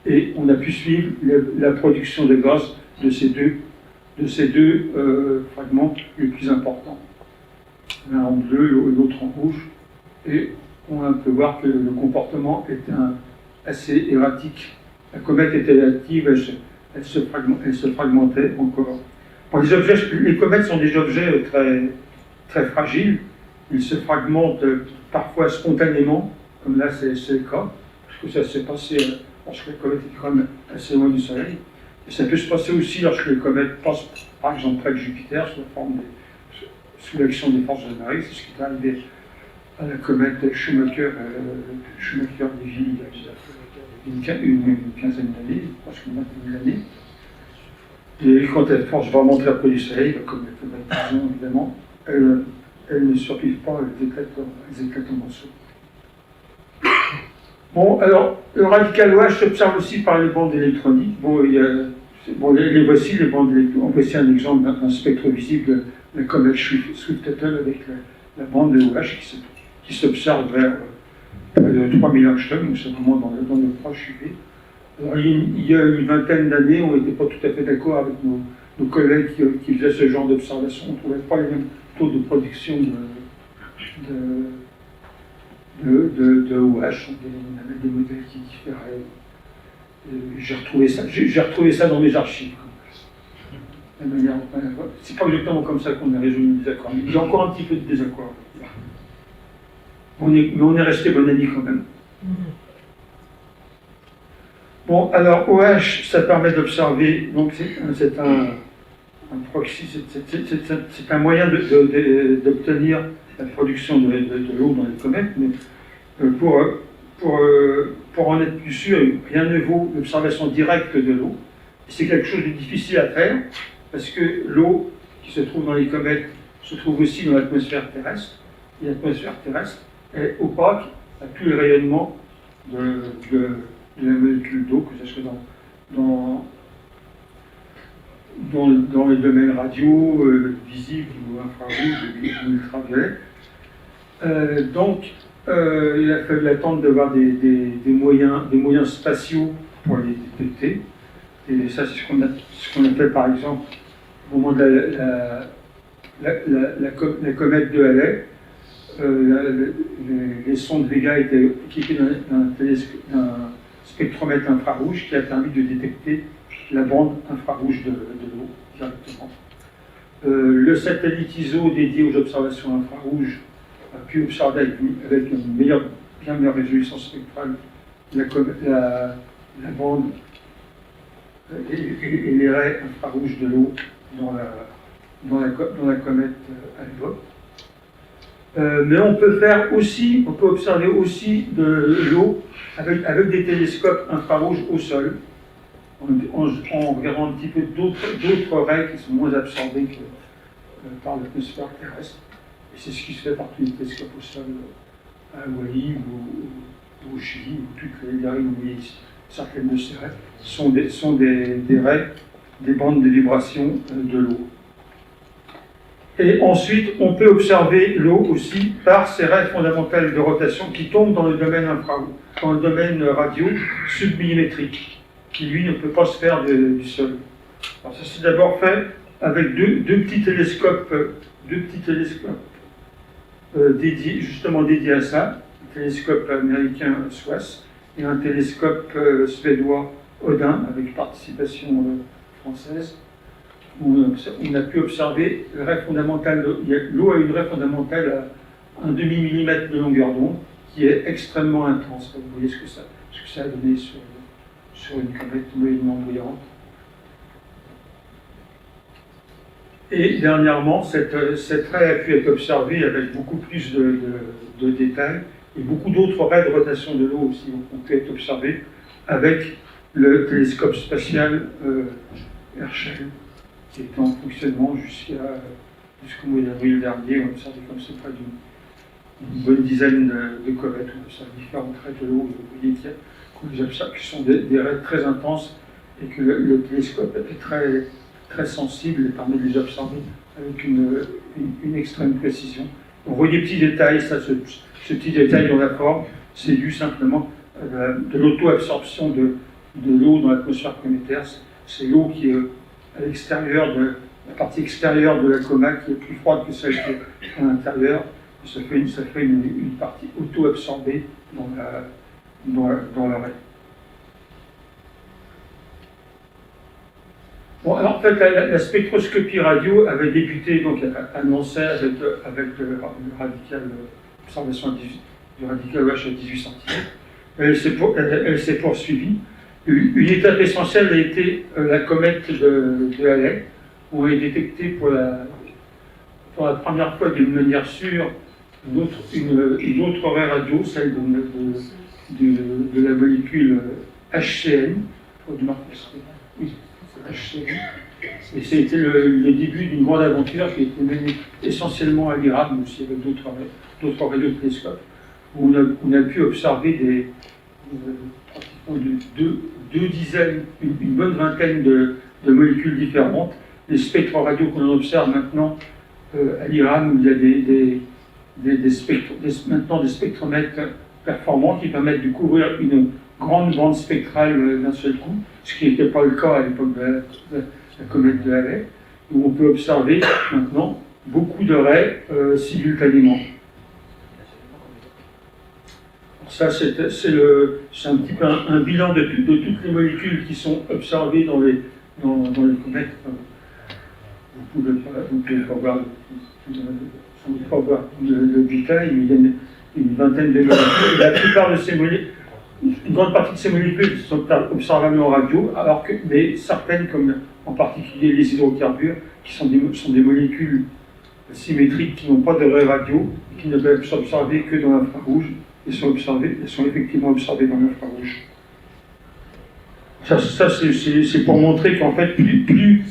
C: Et on a pu suivre la production de gaz de ces deux fragments les plus importants. L'un en bleu, l'autre en rouge. Et on peut voir que le comportement était assez erratique. La comète était active, elle se fragmentait encore. Bon, les comètes sont des objets très, très fragiles. Ils se fragmentent parfois spontanément, comme là c'est le cas, parce que ça s'est passé lorsque la comète est quand même assez loin du Soleil. Et ça peut se passer aussi lorsque les comètes passent, par exemple, près de Jupiter, sous l'action des forces de la marée. C'est ce qui est arrivé à la comète Schumacher-Levy il y a une quinzaine d'années, presque une vingtaine d'années. Et quand elle force vraiment très près du Soleil, comme la comète Vision, évidemment, elles ne survivent pas, elles éclatent en morceaux. Bon, alors, le radical OH s'observe aussi par les bandes électroniques. Bon, les voici, les bandes électroniques. Voici un exemple d'un spectre visible de la comète Swift-Tuttle avec la bande de OH qui s'observe vers 3000 angstroms, donc c'est vraiment dans le proche UV. Alors, il y a une vingtaine d'années, on n'était pas tout à fait d'accord avec nos collègues qui faisaient ce genre d'observation. On ne trouvait pas les mêmes taux de production de OH, on avait des modèles qui différaient. J'ai retrouvé ça dans mes archives. C'est pas exactement comme ça qu'on a résolu le désaccord. Il y a encore un petit peu de désaccord. Mais on est resté bon amis quand même. Bon, alors OH, ça permet d'observer, donc c'est un proxy, c'est un moyen d'obtenir la production de l'eau dans les comètes, mais pour en être plus sûr, rien ne vaut l'observation directe de l'eau. C'est quelque chose de difficile à faire, parce que l'eau qui se trouve dans les comètes se trouve aussi dans l'atmosphère terrestre, et l'atmosphère terrestre est opaque à tous les rayonnements de la molécule d'eau, que ce soit dans les domaines radio, visibles ou infrarouges ou ultraviolets. Donc, il a fallu attendre d'avoir des moyens spatiaux pour les détecter. Et ça, c'est ce qu'on appelle par exemple au moment de la comète de Halley. Les sondes Vega étaient équipées d'un spectromètre infrarouge qui a permis de détecter la bande infrarouge de l'eau directement. Le satellite ISO dédié aux observations infrarouges a pu observer avec une bien meilleure résolution spectrale la bande et les raies infrarouges de l'eau dans la comète Alva. Mais on peut observer aussi de l'eau avec des télescopes infrarouges au sol, en regardant un petit peu d'autres raies qui sont moins absorbées par l'atmosphère terrestre. Et c'est ce qui se fait par tous les télescopes au sol à Hawaï ou au Chili, où toutes les raies où il y a certaines de ces raies sont des raies, des bandes de vibration de l'eau. Et ensuite, on peut observer l'eau aussi par ses raies fondamentales de rotation qui tombent dans le domaine dans le domaine radio submillimétrique, qui lui ne peut pas se faire du sol. Alors ça c'est d'abord fait avec deux petits télescopes justement dédiés à ça, un télescope américain SWAS et un télescope suédois Odin avec participation française, où on a pu observer la raie fondamentale. L'eau a une raie fondamentale à 1/2 millimètre de longueur d'onde qui est extrêmement intense. Vous voyez ce que ça a donné sur une comète moyennement brillante. Et dernièrement, cette raie a pu être observée avec beaucoup plus de détails, et beaucoup d'autres raies de rotation de l'eau aussi ont pu être observées avec le télescope spatial Herschel, qui était en fonctionnement jusqu'au mois d'avril dernier. On a observé comme c'est près d'une bonne dizaine de comètes, on observe différentes raies de l'eau. Vous voyez qu'on les observe, qui sont des raies très intenses, et que le télescope est très, très sensible et permet de les observer avec une extrême précision. On voit des petits détails, ce petit détail dans la forme, c'est dû simplement de l'auto-absorption de l'eau dans l'atmosphère planétaire. C'est l'eau qui est à l'extérieur la partie extérieure de la coma qui est plus froide que celle qui est à l'intérieur. Ça fait une partie auto-absorbée dans la raie. Bon, alors en fait, la spectroscopie radio avait débuté donc à Nancy avec le radical, l'observation du radical OH à 18 cm. Elle s'est poursuivie. Une étape essentielle a été la comète de Halley, où on a détecté pour la première fois d'une manière sûre une autre raie radio, celle de la molécule HCN. Oui, HCN. Et c'était le début d'une grande aventure qui a été menée essentiellement à l'IRAM, mais aussi avec d'autres radiotélescopes, où on a pu observer deux dizaines, une bonne vingtaine de molécules différentes. Les spectres radio qu'on observe maintenant à l'IRAM, où il y a maintenant des spectromètres performants qui permettent de couvrir une grande bande spectrale d'un seul coup, ce qui n'était pas le cas à l'époque de la comète de Halley, où on peut observer maintenant beaucoup de raies simultanément. Ça, c'est un petit peu un bilan de toutes les molécules qui sont observées dans les comètes. Vous ne pouvez pas voir le détail, mais il y a une vingtaine de molécules. La plupart de ces molécules, une grande partie de ces molécules sont observables en radio, mais certaines, comme en particulier les hydrocarbures, qui sont des molécules symétriques qui n'ont pas de raie radio, et qui ne peuvent s'observer que dans l'infrarouge. Elles sont effectivement observées dans l'infrarouge. Ça c'est pour montrer qu'en fait, plus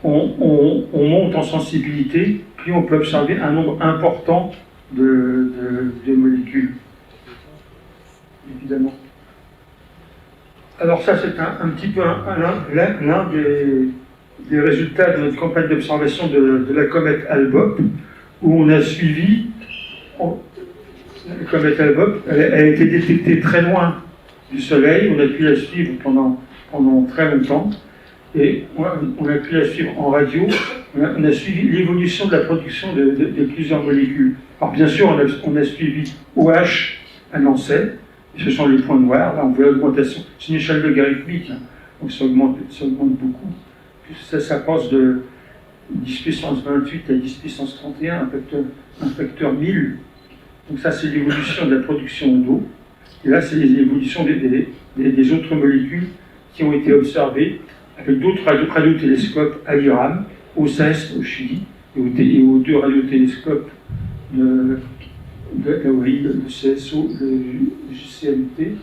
C: on monte en sensibilité, plus on peut observer un nombre important de molécules, évidemment. Alors ça, c'est un petit peu l'un des résultats de notre campagne d'observation de la comète Hale-Bopp, où on a suivi... La comète Hale-Bopp, elle a été détectée très loin du Soleil, on a pu la suivre pendant très longtemps, et on a pu la suivre en radio, on a suivi l'évolution de la production de plusieurs molécules. Alors bien sûr, on a suivi OH à Nancy, et ce sont les points noirs, là on voit l'augmentation, c'est une échelle logarithmique, hein, donc ça augmente beaucoup. Ça passe de 10 puissance 28 à 10 puissance 31, un facteur 1000. Donc ça, c'est l'évolution de la production d'eau. Et là, c'est l'évolution des autres molécules qui ont été observées avec d'autres radiotélescopes à l'IRAM, au CEST, au Chili, et aux deux radiotélescopes de l'AOI, le CSO, le JCMT.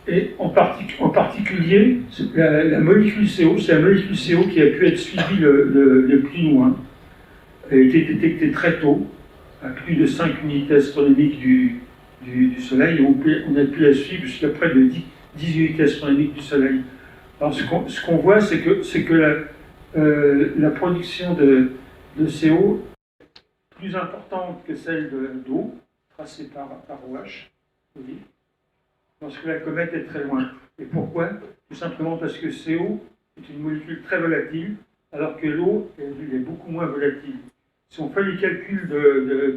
C: Et en particulier, la molécule CO, c'est la molécule CO qui a pu être suivie le plus loin. Elle a été détectée très tôt, à plus de 5 unités astronomiques du Soleil, et on a pu la suivre jusqu'à près de 10 unités astronomiques du Soleil. Alors ce qu'on voit, c'est que la production de CO plus importante que celle d'eau, tracée par OH, oui, lorsque la comète est très loin. Et pourquoi? Tout simplement parce que CO est une molécule très volatile, alors que l'eau, elle est beaucoup moins volatile. Si on fait les calculs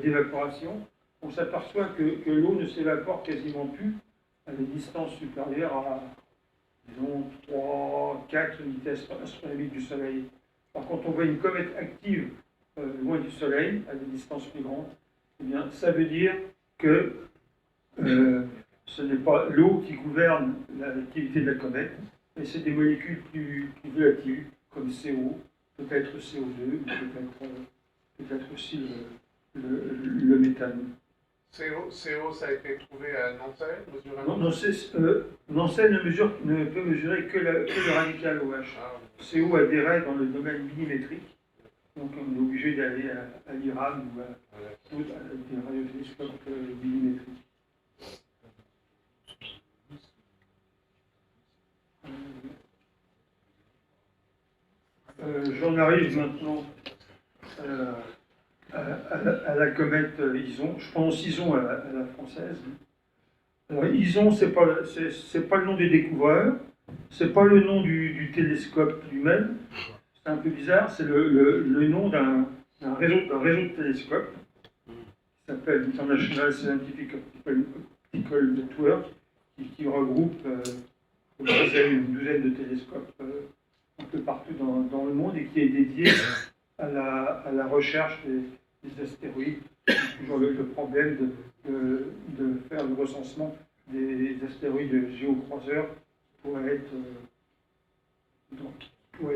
C: d'évaporation, on s'aperçoit que l'eau ne s'évapore quasiment plus à des distances supérieures à, disons, 3, 4 vitesses astronomiques du Soleil. Alors quand on voit une comète active loin du Soleil, à des distances plus grandes, eh bien, ça veut dire que ce n'est pas l'eau qui gouverne l'activité de la comète, mais c'est des molécules plus volatiles, comme CO, peut-être CO2, peut-être aussi le méthane.
B: CO, ça a été trouvé à Nancy, mesuré à
C: Non,
B: Nancy.
C: Nancy ne peut mesurer que le radical OH.
B: Ah,
C: CO a des règles dans le domaine millimétrique, donc on est obligé d'aller à l'IRAM ou à des radiotélescopes millimétriques. J'en arrive maintenant à la comète Ison. Je prononce Ison à la française. Alors, Ison, c'est pas le nom des découvreurs, c'est pas le nom du télescope lui-même. C'est un peu bizarre, c'est le nom d'un réseau de télescopes qui s'appelle International Scientific Optical Network, qui regroupe une douzaine de télescopes un peu partout dans le monde et qui est dédié à la recherche des astéroïdes. C'est toujours le problème de faire le recensement des astéroïdes géocroiseurs qui pourraient être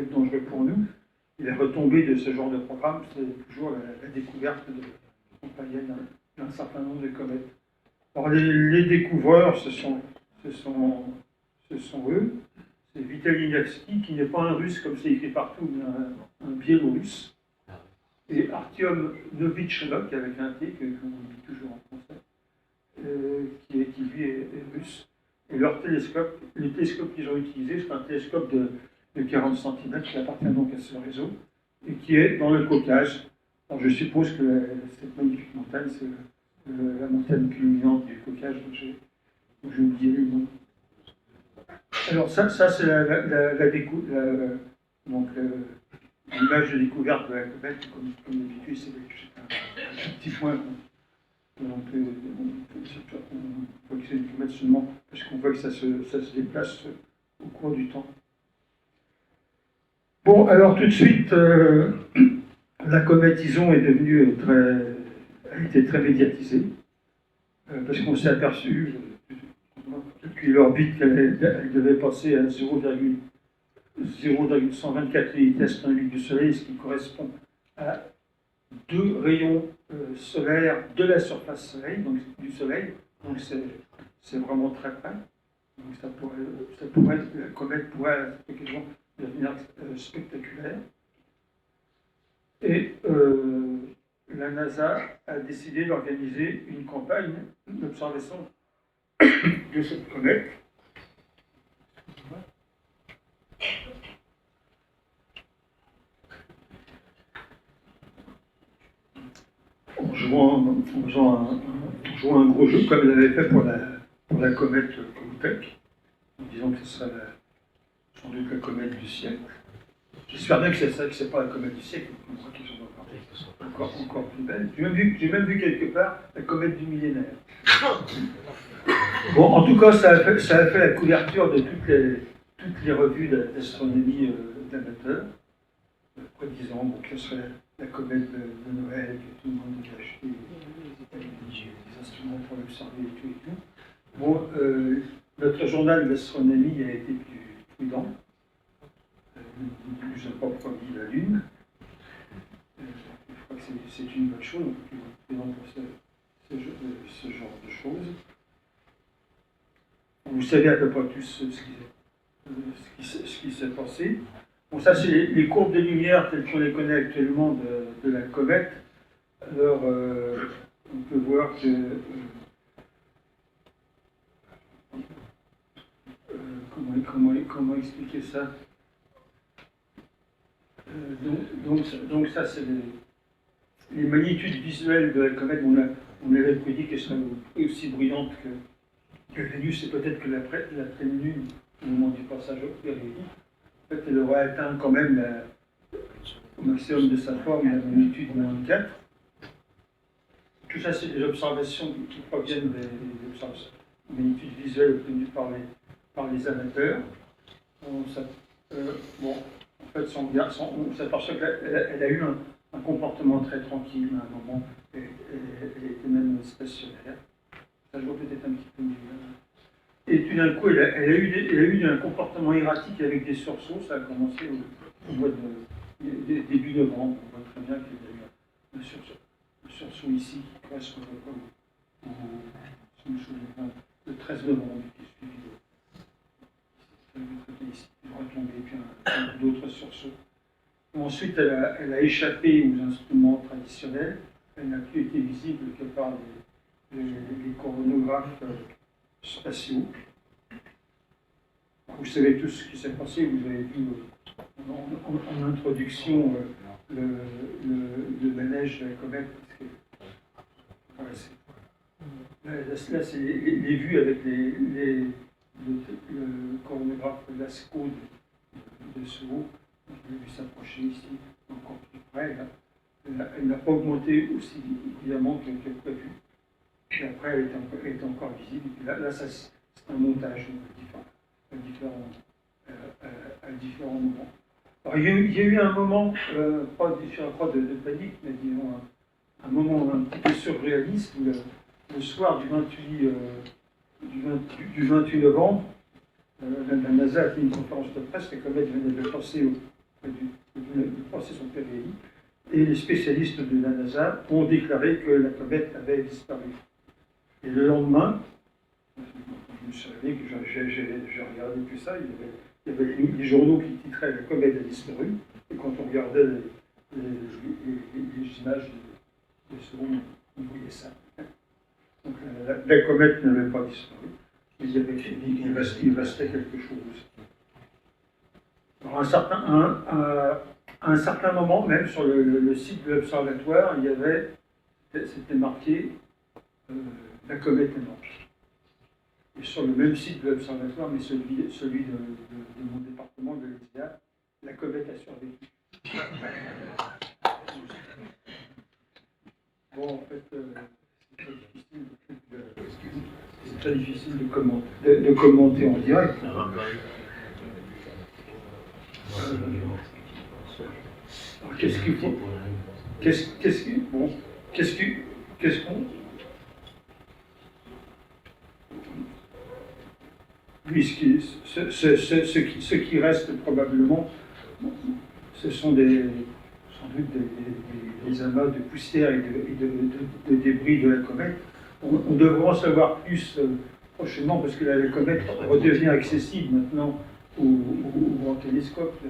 C: dangereux pour nous. Et les retombées de ce genre de programme, c'est toujours la découverte païenne d'un certain nombre de comètes. Alors les découvreurs, ce sont eux. C'est Vitaly Nevsky, qui n'est pas un russe comme c'est écrit partout, mais un biélorusse. Et Artyom Novichonok, avec un T, qu'on dit toujours en français, qui lui est russe. Et leur télescope, le télescope qu'ils ont utilisé, c'est un télescope de 40 cm qui appartient donc à ce réseau, et qui est dans le Caucase. Alors je suppose que cette magnifique montagne, c'est la montagne culminante du Caucase, dont j'ai oublié le nom. Alors ça c'est l'image de découverte de la comète, comme d'habitude, c'est un petit point. Donc, on voit que c'est une comète seulement parce qu'on voit que ça se déplace au cours du temps. Bon, alors tout de suite, la comète Ison est devenue a été très médiatisée parce qu'on s'est aperçu depuis l'orbite qu'elle devait passer à 0,124 vitesse astronomique du Soleil, ce qui correspond à 2 rayons solaires de la surface Soleil, donc du Soleil. Donc c'est vraiment très près. Donc la comète pourrait devenir spectaculaire. Et la NASA a décidé d'organiser une campagne d'observation de cette comète. En jouant un gros jeu, comme il avait fait pour la comète Kohoutek, en disant que ce serait sans doute la comète du siècle. J'espère bien que c'est pas la comète du siècle, je crois qu'ils sont encore plus belles. J'ai même vu quelque part la comète du millénaire. Bon, en tout cas, ça a fait la couverture de toutes les revues d'astronomie d'amateurs, prédisant que ce serait la comète de Noël, que tout le monde devait acheter des instruments pour l'observer et tout et tout. Bon, notre journal d'astronomie a été plus prudent. Nous n'avons pas promis la Lune. Je crois que c'est une bonne chose, plus prudent pour ce genre de choses. Vous savez à peu près tous ce qui s'est passé. Bon, ça, c'est les courbes de lumière telles qu'on les connaît actuellement de la comète. Alors, on peut voir que comment expliquer ça? Donc ça, c'est les magnitudes visuelles de la comète, on avait prédit qu'elle serait aussi brillante que Vénus, et peut-être que la pleine lune, au moment du passage au périhélie, en fait, elle aurait atteint quand même au maximum de sa forme la magnitude -4. Tout ça, c'est des observations qui proviennent des observations, magnitudes visuelles obtenues par les amateurs. Bon, en fait, on s'aperçoit qu'elle a eu un comportement très tranquille à un moment. Elle était même stationnaire. Ça joue peut-être un petit peu mieux. Et tout d'un coup, elle a eu un comportement erratique avec des sursauts. Ça a commencé au mois de début novembre. On voit très bien qu'il y a eu un sursaut ici qui correspond le 13 novembre, qui est suivi de retombées, puis d'autres sursauts. Ensuite, elle a échappé aux instruments traditionnels. Elle n'a plus été visible que par les coronographes spatiaux. Vous savez tout ce qui s'est passé. Vous avez vu en introduction le manège de la comète. Là, c'est les vues avec le coronographe Lascaux de Sceaux. On a vu s'approcher ici, encore plus près. Elle n'a pas augmenté aussi évidemment que prévu. Puis après, elle est encore visible. Là ça, c'est un montage à différents moments. Alors, il y a eu un moment, pas de panique, mais disons un moment un petit peu surréaliste, où le soir du 28 novembre, la NASA a fait une conférence de presse, la comète venait de passer son périhélie, et les spécialistes de la NASA ont déclaré que la comète avait disparu. Et le lendemain, je me suis réveillé, que j'ai regardé tout ça, il y avait les journaux qui titraient « La comète a disparu », et quand on regardait les images de ce monde, on voyait ça. Donc la comète n'avait pas disparu, mais il restait quelque chose. Alors, à un certain moment, même sur le site de l'observatoire, c'était marqué la comète est morte. Et sur le même site de l'observatoire, mais celui de mon département, de l'ESIA, la comète a survécu. Bon, en fait, c'est très difficile de commenter en direct. Alors, qu'est-ce qu'il faut? Qu'est-ce qu'on... Oui, ce qui reste probablement, ce sont sans doute des amas de poussière et de débris de la comète. On devra en savoir plus prochainement, parce que la comète redevient accessible maintenant au grand télescope.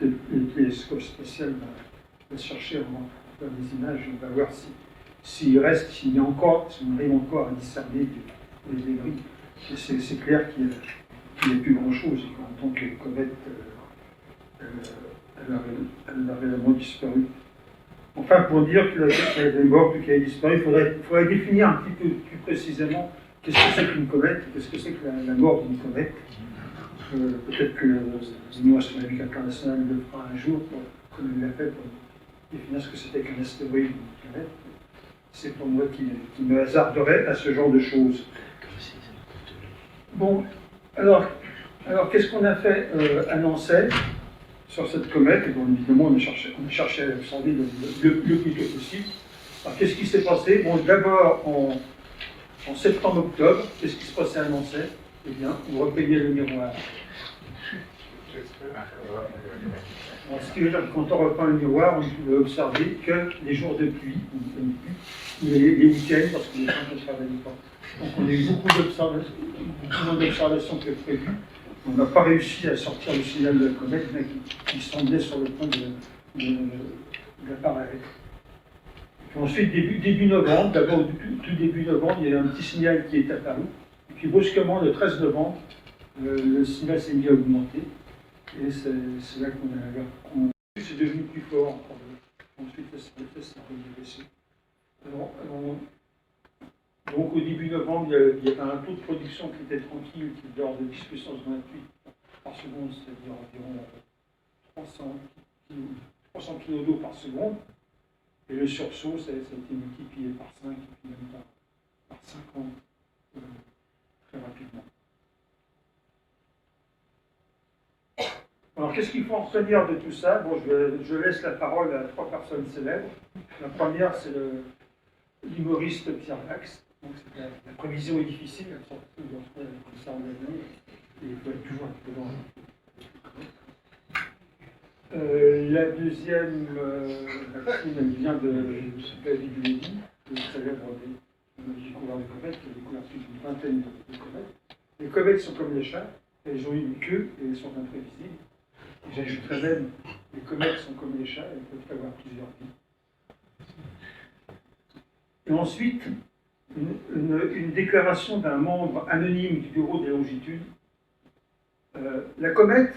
C: Le télescope spatial va chercher à faire des images. On va voir s'il reste, si on arrive encore à discerner des débris. C'est clair qu'il n'y a plus grand-chose. En tant que comète, elle a réellement disparu. Enfin, pour dire qu'elle est morte ou qu'elle a disparu, il faudrait définir un petit peu plus précisément qu'est-ce que c'est qu'une comète, qu'est-ce que c'est que la mort d'une comète. Peut-être que l'Union astronomique internationale le fera un jour, comme il l'a fait, pour définir ce que c'était qu'un astéroïde ou une comète. C'est pour moi qui me hasarderais à ce genre de choses. Bon, alors qu'est-ce qu'on a fait à Nancy sur cette comète? Et bon, évidemment, on a cherché à l'observer le plus tôt possible. Alors, qu'est-ce qui s'est passé? Bon, d'abord, en septembre-octobre, qu'est-ce qui se passait à Nancy? Eh bien, on repeignait le miroir. Alors, ce qui veut dire que quand on repeint le miroir, on ne pouvait observer que les jours de pluie, les week-ends, parce que les gens ne travaillaient pas. Donc on a eu beaucoup moins d'observations que prévu. On n'a pas réussi à sortir le signal de la comète, mais qui semblait sur le point d'apparaître. Ensuite, début novembre, d'abord tout début novembre, il y a eu un petit signal qui est apparu. Et puis brusquement, le 13 novembre, le signal s'est mis à augmenter. Et c'est là c'est devenu plus fort. Ensuite, ça sera baissé. Donc au début novembre, il y avait un taux de production qui était tranquille, qui était de l'ordre de 10 puissance 28 par seconde, c'est-à-dire environ 300 kg d'eau par seconde. Et le sursaut, ça a été multiplié par 5 et puis même par 50 très rapidement. Alors, qu'est-ce qu'il faut en retenir de tout ça? Bon, je laisse la parole à 3 personnes célèbres. La première, c'est l'humoriste Pierre Dax. Donc, la prévision est difficile, surtout lorsqu'on est comme ça en avenir. Il faut être toujours prudent. La deuxième vaccine, elle vient de David Lévy, le célèbre découvreur de comètes, qui a découvert plus d'une vingtaine de comètes. Les comètes sont comme les chats, elles ont une queue et elles sont imprévisibles. Et j'ajouterais même, les comètes sont comme les chats, elles peuvent avoir plusieurs vies. Et ensuite, une déclaration d'un membre anonyme du bureau des longitudes. La comète,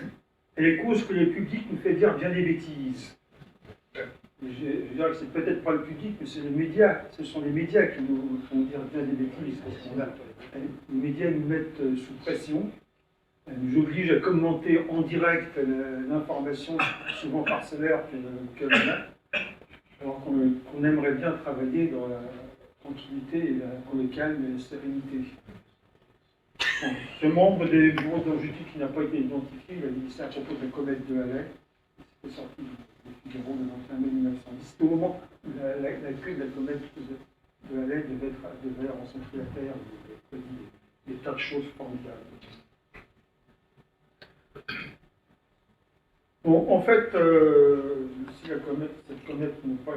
C: elle est cause que le public nous fait dire bien des bêtises. Je dirais que c'est peut-être pas le public, mais c'est les médias. Ce sont les médias qui nous font dire bien des bêtises. Les médias nous mettent sous pression. Elle nous oblige à commenter en direct l'information, souvent parcellaire que l'on a, alors qu'on aimerait bien travailler dans la tranquillité, dans le calme et la sérénité. Bon, ce membre des bureaux de longitude qui n'a pas été identifié, il a dit ça à propos de la comète de Halley. C'était sorti du Figaro le 21 mai 1910. C'était au moment où la queue de la comète de Halley devait rencontrer la Terre, des tas de choses formidables. Bon, en fait, si cette comète n'est pas...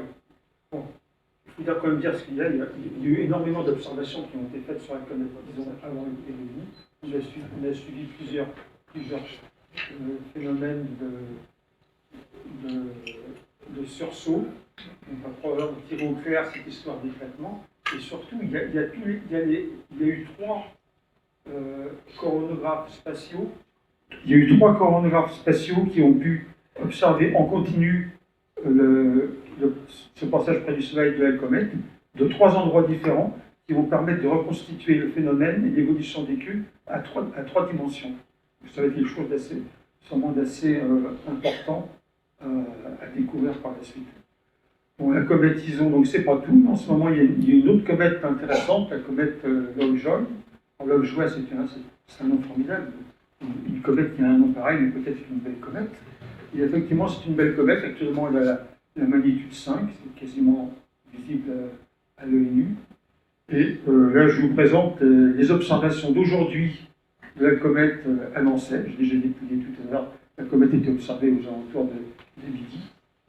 C: Bon, il faut quand même dire ce qu'il y a. Il y a eu énormément d'observations qui ont été faites sur la comète, disons, avant et demi. On a suivi plusieurs phénomènes de sursaut. On va probablement tirer au clair cette histoire d'éclatement. Et surtout, il y a eu 3 coronographes spatiaux. Il y a eu 3 coronographes spatiaux qui ont pu observer en continu ce passage près du Soleil de la comète, de 3 endroits différents, qui vont permettre de reconstituer le phénomène et l'évolution des queues à 3 dimensions. Ça va être quelque chose d'assez important à découvrir par la suite. Bon, la comète Ison, donc c'est pas tout. En ce moment, il y a une autre comète intéressante, la comète Lovejoy. Lovejoy, c'est un nom formidable. Une comète qui a un nom pareil, mais peut-être une belle comète. Et effectivement, c'est une belle comète. Actuellement, elle a la magnitude 5, c'est quasiment visible à l'œil nu. Et là, je vous présente les observations d'aujourd'hui de la comète Annoncet. J'ai déjà dépouillé tout à l'heure. La comète était observée aux alentours de midi.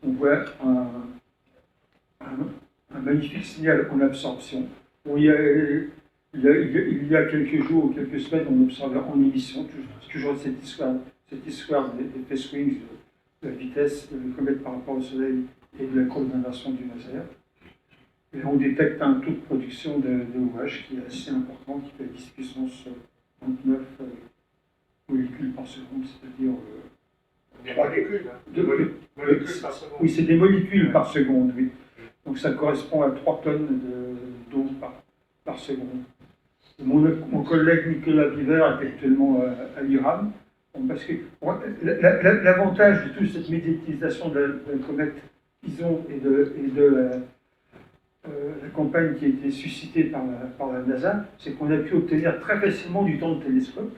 C: On voit un magnifique signal en absorption. Bon, il y a quelques jours ou quelques semaines, on observait en émission toujours cette histoire des swings, de la vitesse de la comète par rapport au Soleil et de la courbe d'inversion du laser. Et on détecte un taux de production de OH qui est assez important, qui fait 10 puissance 29 molécules par seconde, c'est-à-dire...
A: molécules par seconde.
C: Oui, c'est des molécules par seconde, oui. Donc ça correspond à 3 tonnes d'eau par seconde. Mon collègue Nicolas Biver est actuellement à l'IRAM. Parce que l'avantage de toute cette médiatisation de la comète Ison et de la campagne qui a été suscitée par la NASA, c'est qu'on a pu obtenir très facilement du temps de télescope.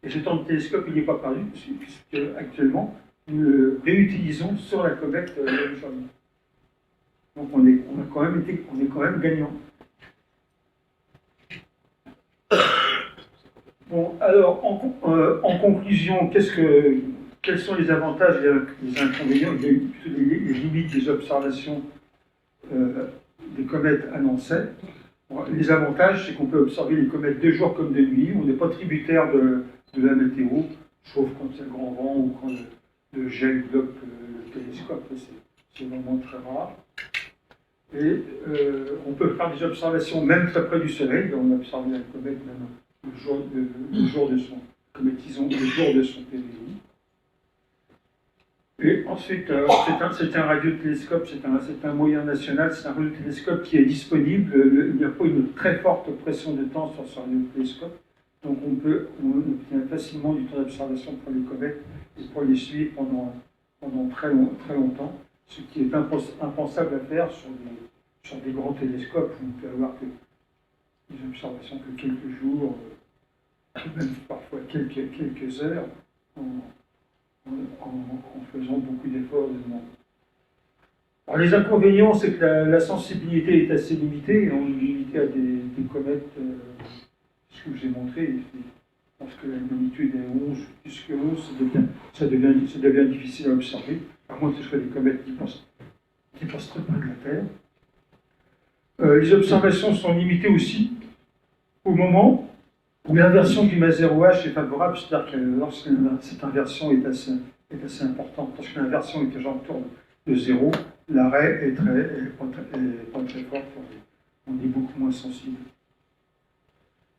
C: Et ce temps de télescope, il n'est pas perdu, puisque actuellement, nous le réutilisons sur la comète Lovejoy. Donc on est quand même gagnant. Bon, alors, en conclusion, quels sont les avantages et les inconvénients? Il y a eu plutôt les limites des observations des comètes annoncées. Bon, les avantages, c'est qu'on peut observer les comètes de jour comme de nuit. On n'est pas tributaire de la météo, sauf quand il y a grand vent ou quand le gel bloque le télescope. C'est vraiment très rare. Et on peut faire des observations même très près du Soleil. On a observé la comète même le jour de son comète Ison, le jour de son PVI. Et ensuite, c'est un radiotélescope, c'est un moyen national, c'est un radiotélescope qui est disponible. Il n'y a pas une très forte pression de temps sur ce radiotélescope. Donc on obtient facilement du temps d'observation pour les comètes et pour les suivre pendant très longtemps, ce qui est impensable à faire sur des grands télescopes où on peut avoir des observations que quelques jours, même parfois quelques heures, en faisant beaucoup d'efforts de demande. Alors les inconvénients, c'est que la sensibilité est assez limitée, et on est limité à des comètes, ce que je vous ai montré, parce que la magnitude est 11, plus que 11, ça devient difficile à observer, à moins que ce soit des comètes qui passent très près de la Terre. Les observations sont limitées aussi au moment où l'inversion du MA0H est favorable, c'est-à-dire que lorsque cette inversion est assez importante, parce que l'inversion est déjà autour de 0, l'arrêt est pas très fort, on est beaucoup moins sensible.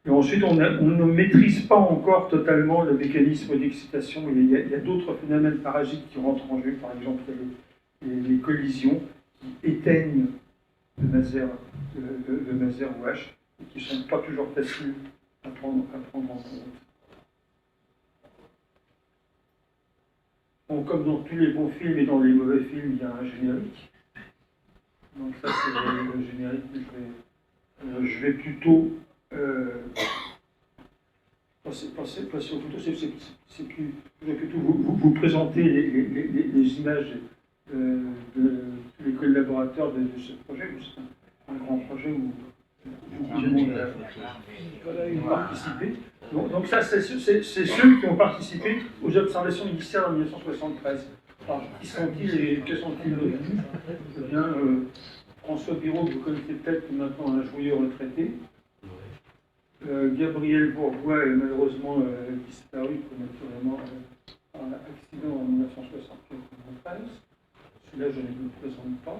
C: Et ensuite, on ne maîtrise pas encore totalement le mécanisme d'excitation. Il y a d'autres phénomènes parasites qui rentrent en jeu, par exemple les collisions qui éteignent le MA0H et qui ne sont pas toujours faciles à prendre en compte. Bon, comme dans tous les bons films et dans les mauvais films, il y a un générique. Donc ça, c'est le générique que je vais plutôt passer aux photos. C'est plutôt vous présenter les images de tous les collaborateurs de ce projet. C'est un grand projet où participé. Donc ça, c'est ceux qui ont participé aux observations initiales en 1973. Alors, qui sont-ils et que sont-ils devenus? Eh bien, François Biraud, que vous connaissez peut-être, maintenant un joyeux retraité. Gabriel Bourgois est malheureusement disparu prématurément par un accident en 1973. Celui-là, je ne le présente pas.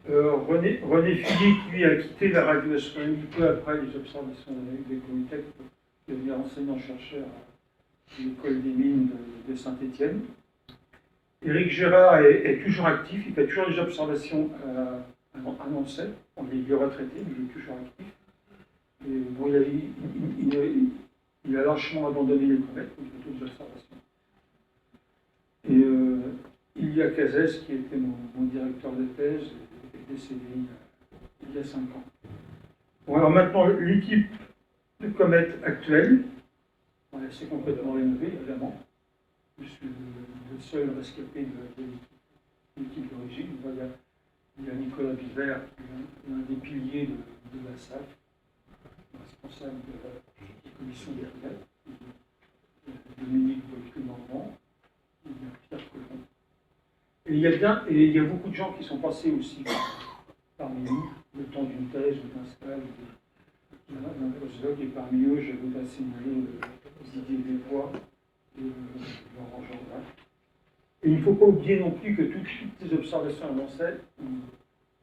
C: René Philippe, lui, a quitté la radioastronomie peu après les observations des Comitec pour devenir enseignant-chercheur à l'école des mines de Saint-Étienne. Éric Gérard est toujours actif, il fait toujours des observations à Nancy. On est retraité, mais il est toujours actif. Et bon, il a lâchement abandonné les comètes, il fait toutes les observations. Et Ilia Cazès, qui était mon directeur de thèse, décédé il y a 5 ans. Bon, alors maintenant, l'équipe de comètes actuelle, c'est complètement rénové, évidemment. Je suis le seul rescapé de l'équipe d'origine. Il y a Nicolas Biver, qui est un des piliers de la SAF, responsable de la commission des retraites, Dominique Volcul-Normand, il y a Pierre Colomb. Et il y a beaucoup de gens qui sont passés aussi parmi nous, le temps d'une thèse ou d'un stage, d'un postdoc, et parmi eux, je voudrais signaler Didier Desbois et Laurent Jourdain. Et il ne faut pas oublier non plus que toutes ces observations avancées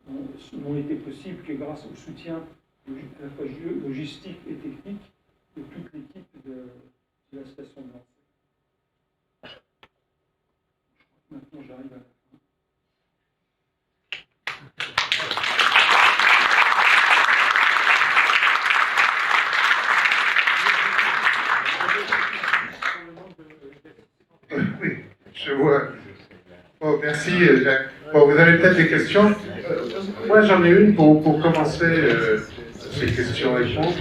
C: n'ont été possibles que grâce au soutien à la fois logistique et technique de toute l'équipe de la station de Nancy. Maintenant, j'arrive à la fin.
B: Oui, je vois. Bon, merci Jacques. Bon, vous avez peut-être des questions. Moi, j'en ai une pour commencer ces questions-réponses.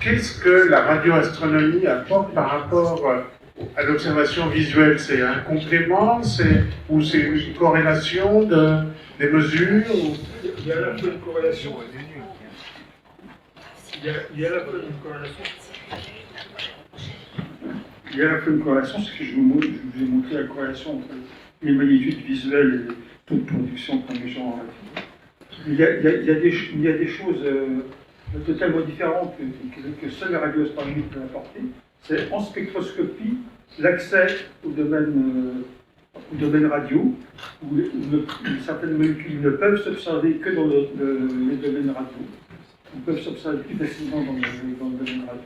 B: Qu'est-ce que la radioastronomie apporte par rapport à l'observation visuelle? C'est un complément ou c'est une corrélation des mesures
C: Il y a à la fois une corrélation. Il y a à la fois une corrélation. Il y a à la fois une corrélation, c'est que je vous ai montré la corrélation entre les magnitudes visuelles et les taux de production comme les gens. Il y a des choses totalement différentes que seule la radioastronomie peut apporter. C'est en spectroscopie l'accès au domaine radio, où certaines molécules ne peuvent s'observer que dans les domaines radio. Ils peuvent s'observer plus facilement dans le domaine radio.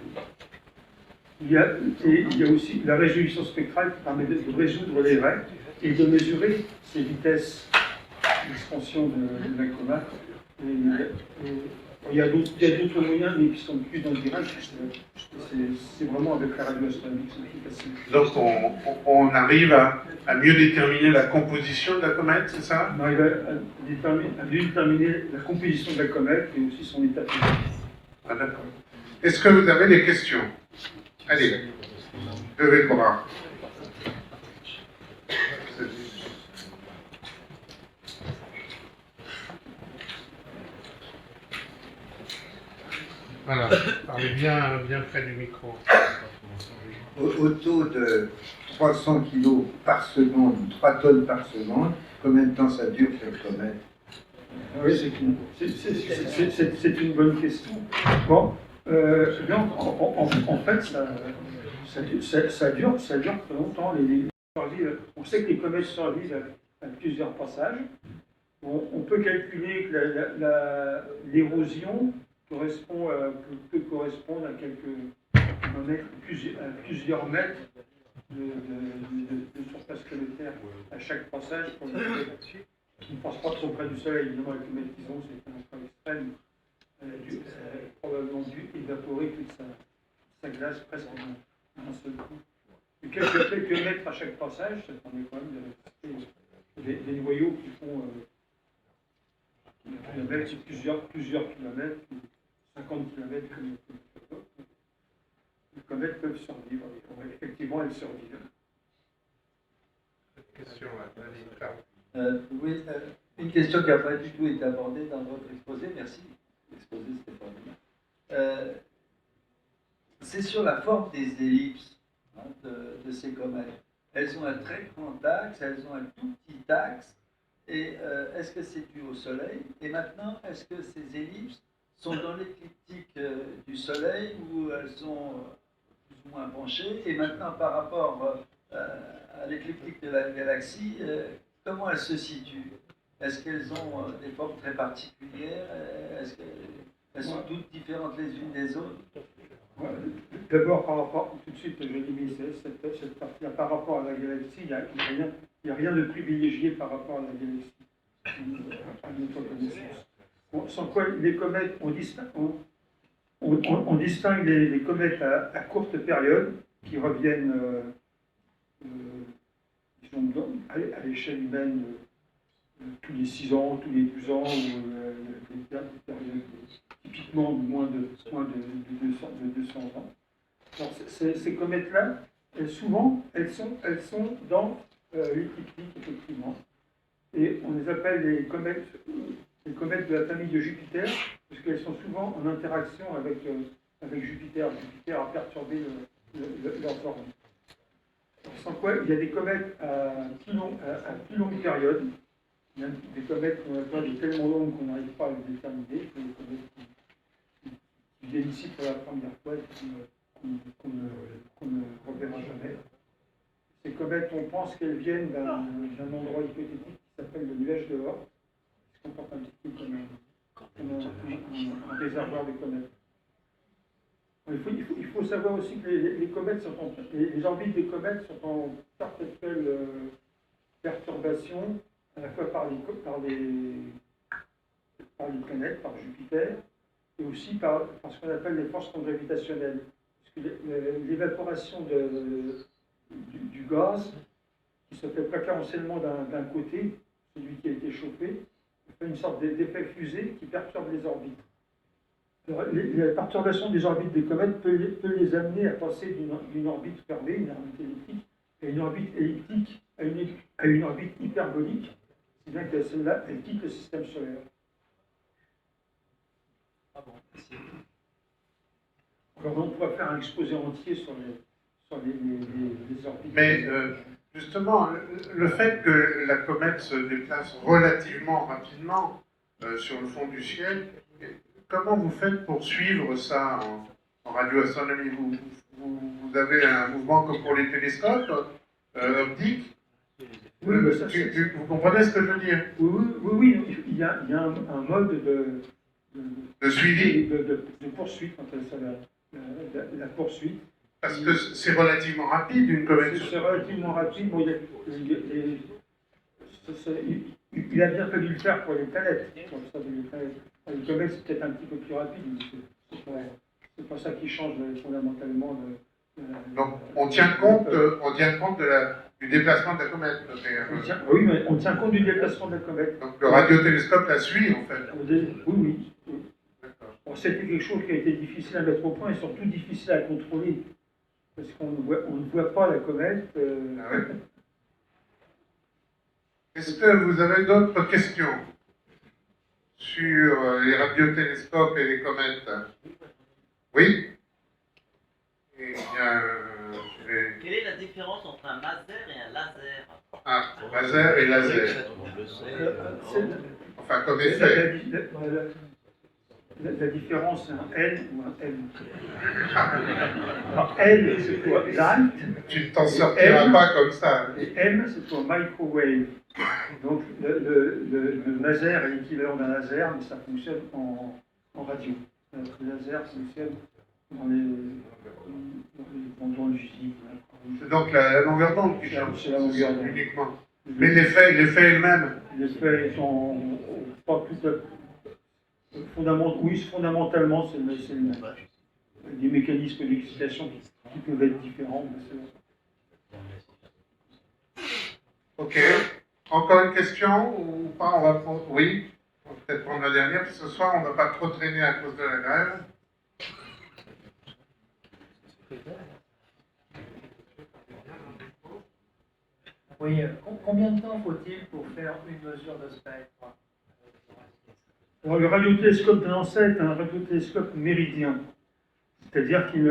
C: Il y a aussi la résolution spectrale qui permet de résoudre les raies. et de mesurer ces vitesses d'expansion de la comète. Il y a d'autres moyens, mais qui sont plus dans le direct. C'est vraiment avec la radioastronomie que c'est plus facile.
B: Donc on arrive à mieux déterminer la composition de la comète, c'est ça?
C: On arrive à déterminer la composition de la comète et aussi son état physique.
B: Ah, d'accord. Est-ce que vous avez des questions? Allez, levez le bras. Voilà, parlez bien près du micro.
D: Au taux de 300 kg par seconde, 3 tonnes par seconde, combien de temps ça dure cette comète?
C: Oui, c'est une bonne question. Bon, donc, en fait, ça dure très longtemps. On sait que les comètes survivent à plusieurs passages. On peut calculer que l'érosion peut correspondre à plusieurs mètres de surface planétaire à chaque passage pour les comètes qui ne passent pas trop près du Soleil. Évidemment, les comètes qu'ils ont, c'est un temps extrême. Elle a probablement dû évaporer toute sa glace presque en un seul coup. Et quelques mètres à chaque passage, ça permet quand même de rester des noyaux qui font plusieurs kilomètres, 50 kilomètres comme les comètes peuvent survivre. Effectivement, elles survivent.
B: Question,
D: Oui, une question qui n'a pas du tout été abordée dans votre exposé. Merci. L'exposé, c'était formidable. C'est sur la forme des ellipses de ces comètes. Elles ont un très grand axe, elles ont un tout petit axe. Et est-ce que c'est dû au Soleil? Et maintenant, est-ce que ces ellipses sont dans l'écliptique du Soleil où elles sont plus ou moins penchées? Et maintenant, par rapport à l'écliptique de la galaxie, comment elles se situent? Est-ce qu'elles ont des formes très particulières? Est-ce qu'elles sont toutes différentes les unes des autres?
C: Ouais, d'abord, par rapport, tout de suite, je lis cette partie-là, par rapport à la galaxie, il n'y a rien de privilégié par rapport à la galaxie, à notre connaissance. Sans quoi, les comètes, on distingue les comètes à courte période, qui reviennent à l'échelle humaine tous les 6 ans, tous les 12 ans, ou des périodes typiquement de moins de 200 ans. Alors, ces comètes-là, elles sont dans l'écliptique, effectivement. Et on les appelle les comètes de la famille de Jupiter, parce qu'elles sont souvent en interaction avec Jupiter. Jupiter a perturbé leur orbite. Sans quoi, il y a des comètes à plus longue période. Il y a des comètes qu'on appelle tellement longues qu'on n'arrive pas à les déterminer. Il y a des comètes qui viennent ici pour la première fois et qu'on ne reverra jamais. Ces comètes, on pense qu'elles viennent d'un endroit hypothétique qui s'appelle le nuage de Oort, qui se comporte un petit peu comme un réservoir de comètes. Il faut savoir aussi que les comètes les orbites des comètes sont en perpétuelle perturbation, à la fois par les planètes, par Jupiter, et aussi par ce qu'on appelle les forces gravitationnelles. Parce que l'évaporation du gaz, qui se fait préférentiellement d'un côté, celui qui a été chauffé, fait une sorte d'effet fusée qui perturbe les orbites. La perturbation des orbites des comètes peut les amener à passer d'une orbite fermée, une orbite elliptique, à une orbite elliptique, à une orbite hyperbolique, si bien que celle-là, elle quitte le système solaire.
D: Ah bon, merci.
C: Alors on pourrait faire un exposé entier sur les orbites.
B: Mais justement, le fait que la comète se déplace relativement rapidement sur le fond du ciel, comment vous faites pour suivre ça en radioastronomie? Vous avez un mouvement comme pour les télescopes optiques?
C: Oui, mais ça,
B: vous comprenez ce que je veux dire?
C: Oui, il y a un mode
B: de suivi,
C: de poursuite, on appelle ça la poursuite.
B: Parce que c'est relativement rapide, une comète.
C: C'est relativement rapide. Bon, il a bien fallu le faire pour les planètes. Pour observer les planètes. Les comètes, c'est peut-être un petit peu plus rapide, mais c'est pas ça qui change fondamentalement.
B: Donc on tient compte du déplacement de la comète.
C: Oui, mais on tient compte du déplacement de la comète.
B: Donc le radiotélescope la suit en fait.
C: Oui. Bon, c'était quelque chose qui a été difficile à mettre au point et surtout difficile à contrôler. Parce qu'on ne voit pas la comète.
B: Ah ouais. Est-ce que vous avez d'autres questions sur les radiotélescopes et les comètes? Oui? Eh bien,
E: Quelle est la différence entre un maser et un laser?
B: Ah, laser et laser. Enfin, comme effet.
C: La différence, c'est un L ou un M. Alors, L, c'est quoi? Light.
B: Tu ne t'en sortiras pas comme ça.
C: Et M, c'est pour microwave. Donc, le laser est l'équivalent d'un laser, mais ça fonctionne en radio. Le laser fonctionne dans le fusible.
B: C'est donc la longueur d'onde qui change.
C: C'est la longueur d'onde.
B: Uniquement. Mais l'effet est le même.
C: Les faits sont pas tout à fait fondamentalement, c'est le même. Des mécanismes d'excitation qui peuvent être différents.
B: Ok. Encore une question ou pas? On va prendre. Oui. On va peut-être prendre la dernière. Ce soir, on ne va pas trop traîner à cause de la grève.
F: Oui, combien de temps faut-il pour faire une mesure de spectre?
C: Alors, le radiotélescope de Nancy est un radiotélescope méridien, c'est-à-dire qu'il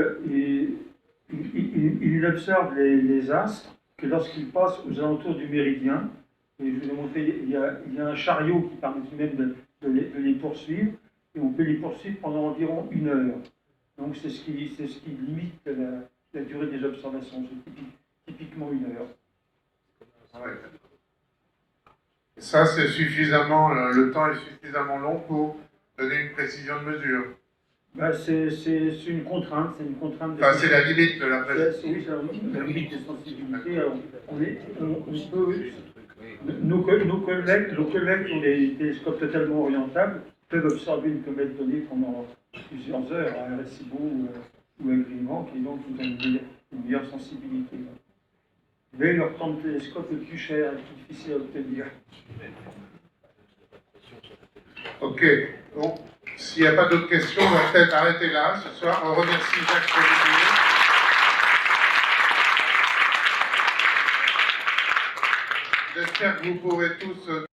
C: observe les astres que lorsqu'ils passent aux alentours du méridien. Et je vais vous montrer, il y a un chariot qui permet tout de même de les poursuivre, et on peut les poursuivre pendant environ 1 heure. Donc c'est ce qui limite la durée des observations, c'est typiquement 1 heure.
B: Ouais. Et ça, c'est suffisamment, le temps est suffisamment long pour donner une précision de mesure.
C: Ben, c'est une contrainte, c'est une contrainte.
B: Enfin, c'est la limite de la précision.
C: Oui, c'est la limite de sensibilité. Alors, on peut, nos collègues qui ont des télescopes totalement orientables peuvent observer une comète donnée pendant plusieurs heures à Arecibo ou à Greenbank, et donc ils ont une meilleure sensibilité. Mais leur temps de télescope est plus cher et plus difficile à obtenir.
B: Ok. Bon, s'il n'y a pas d'autres questions, on va peut-être arrêter là ce soir. On remercie Jacques Olivier. J'espère que vous pourrez tous...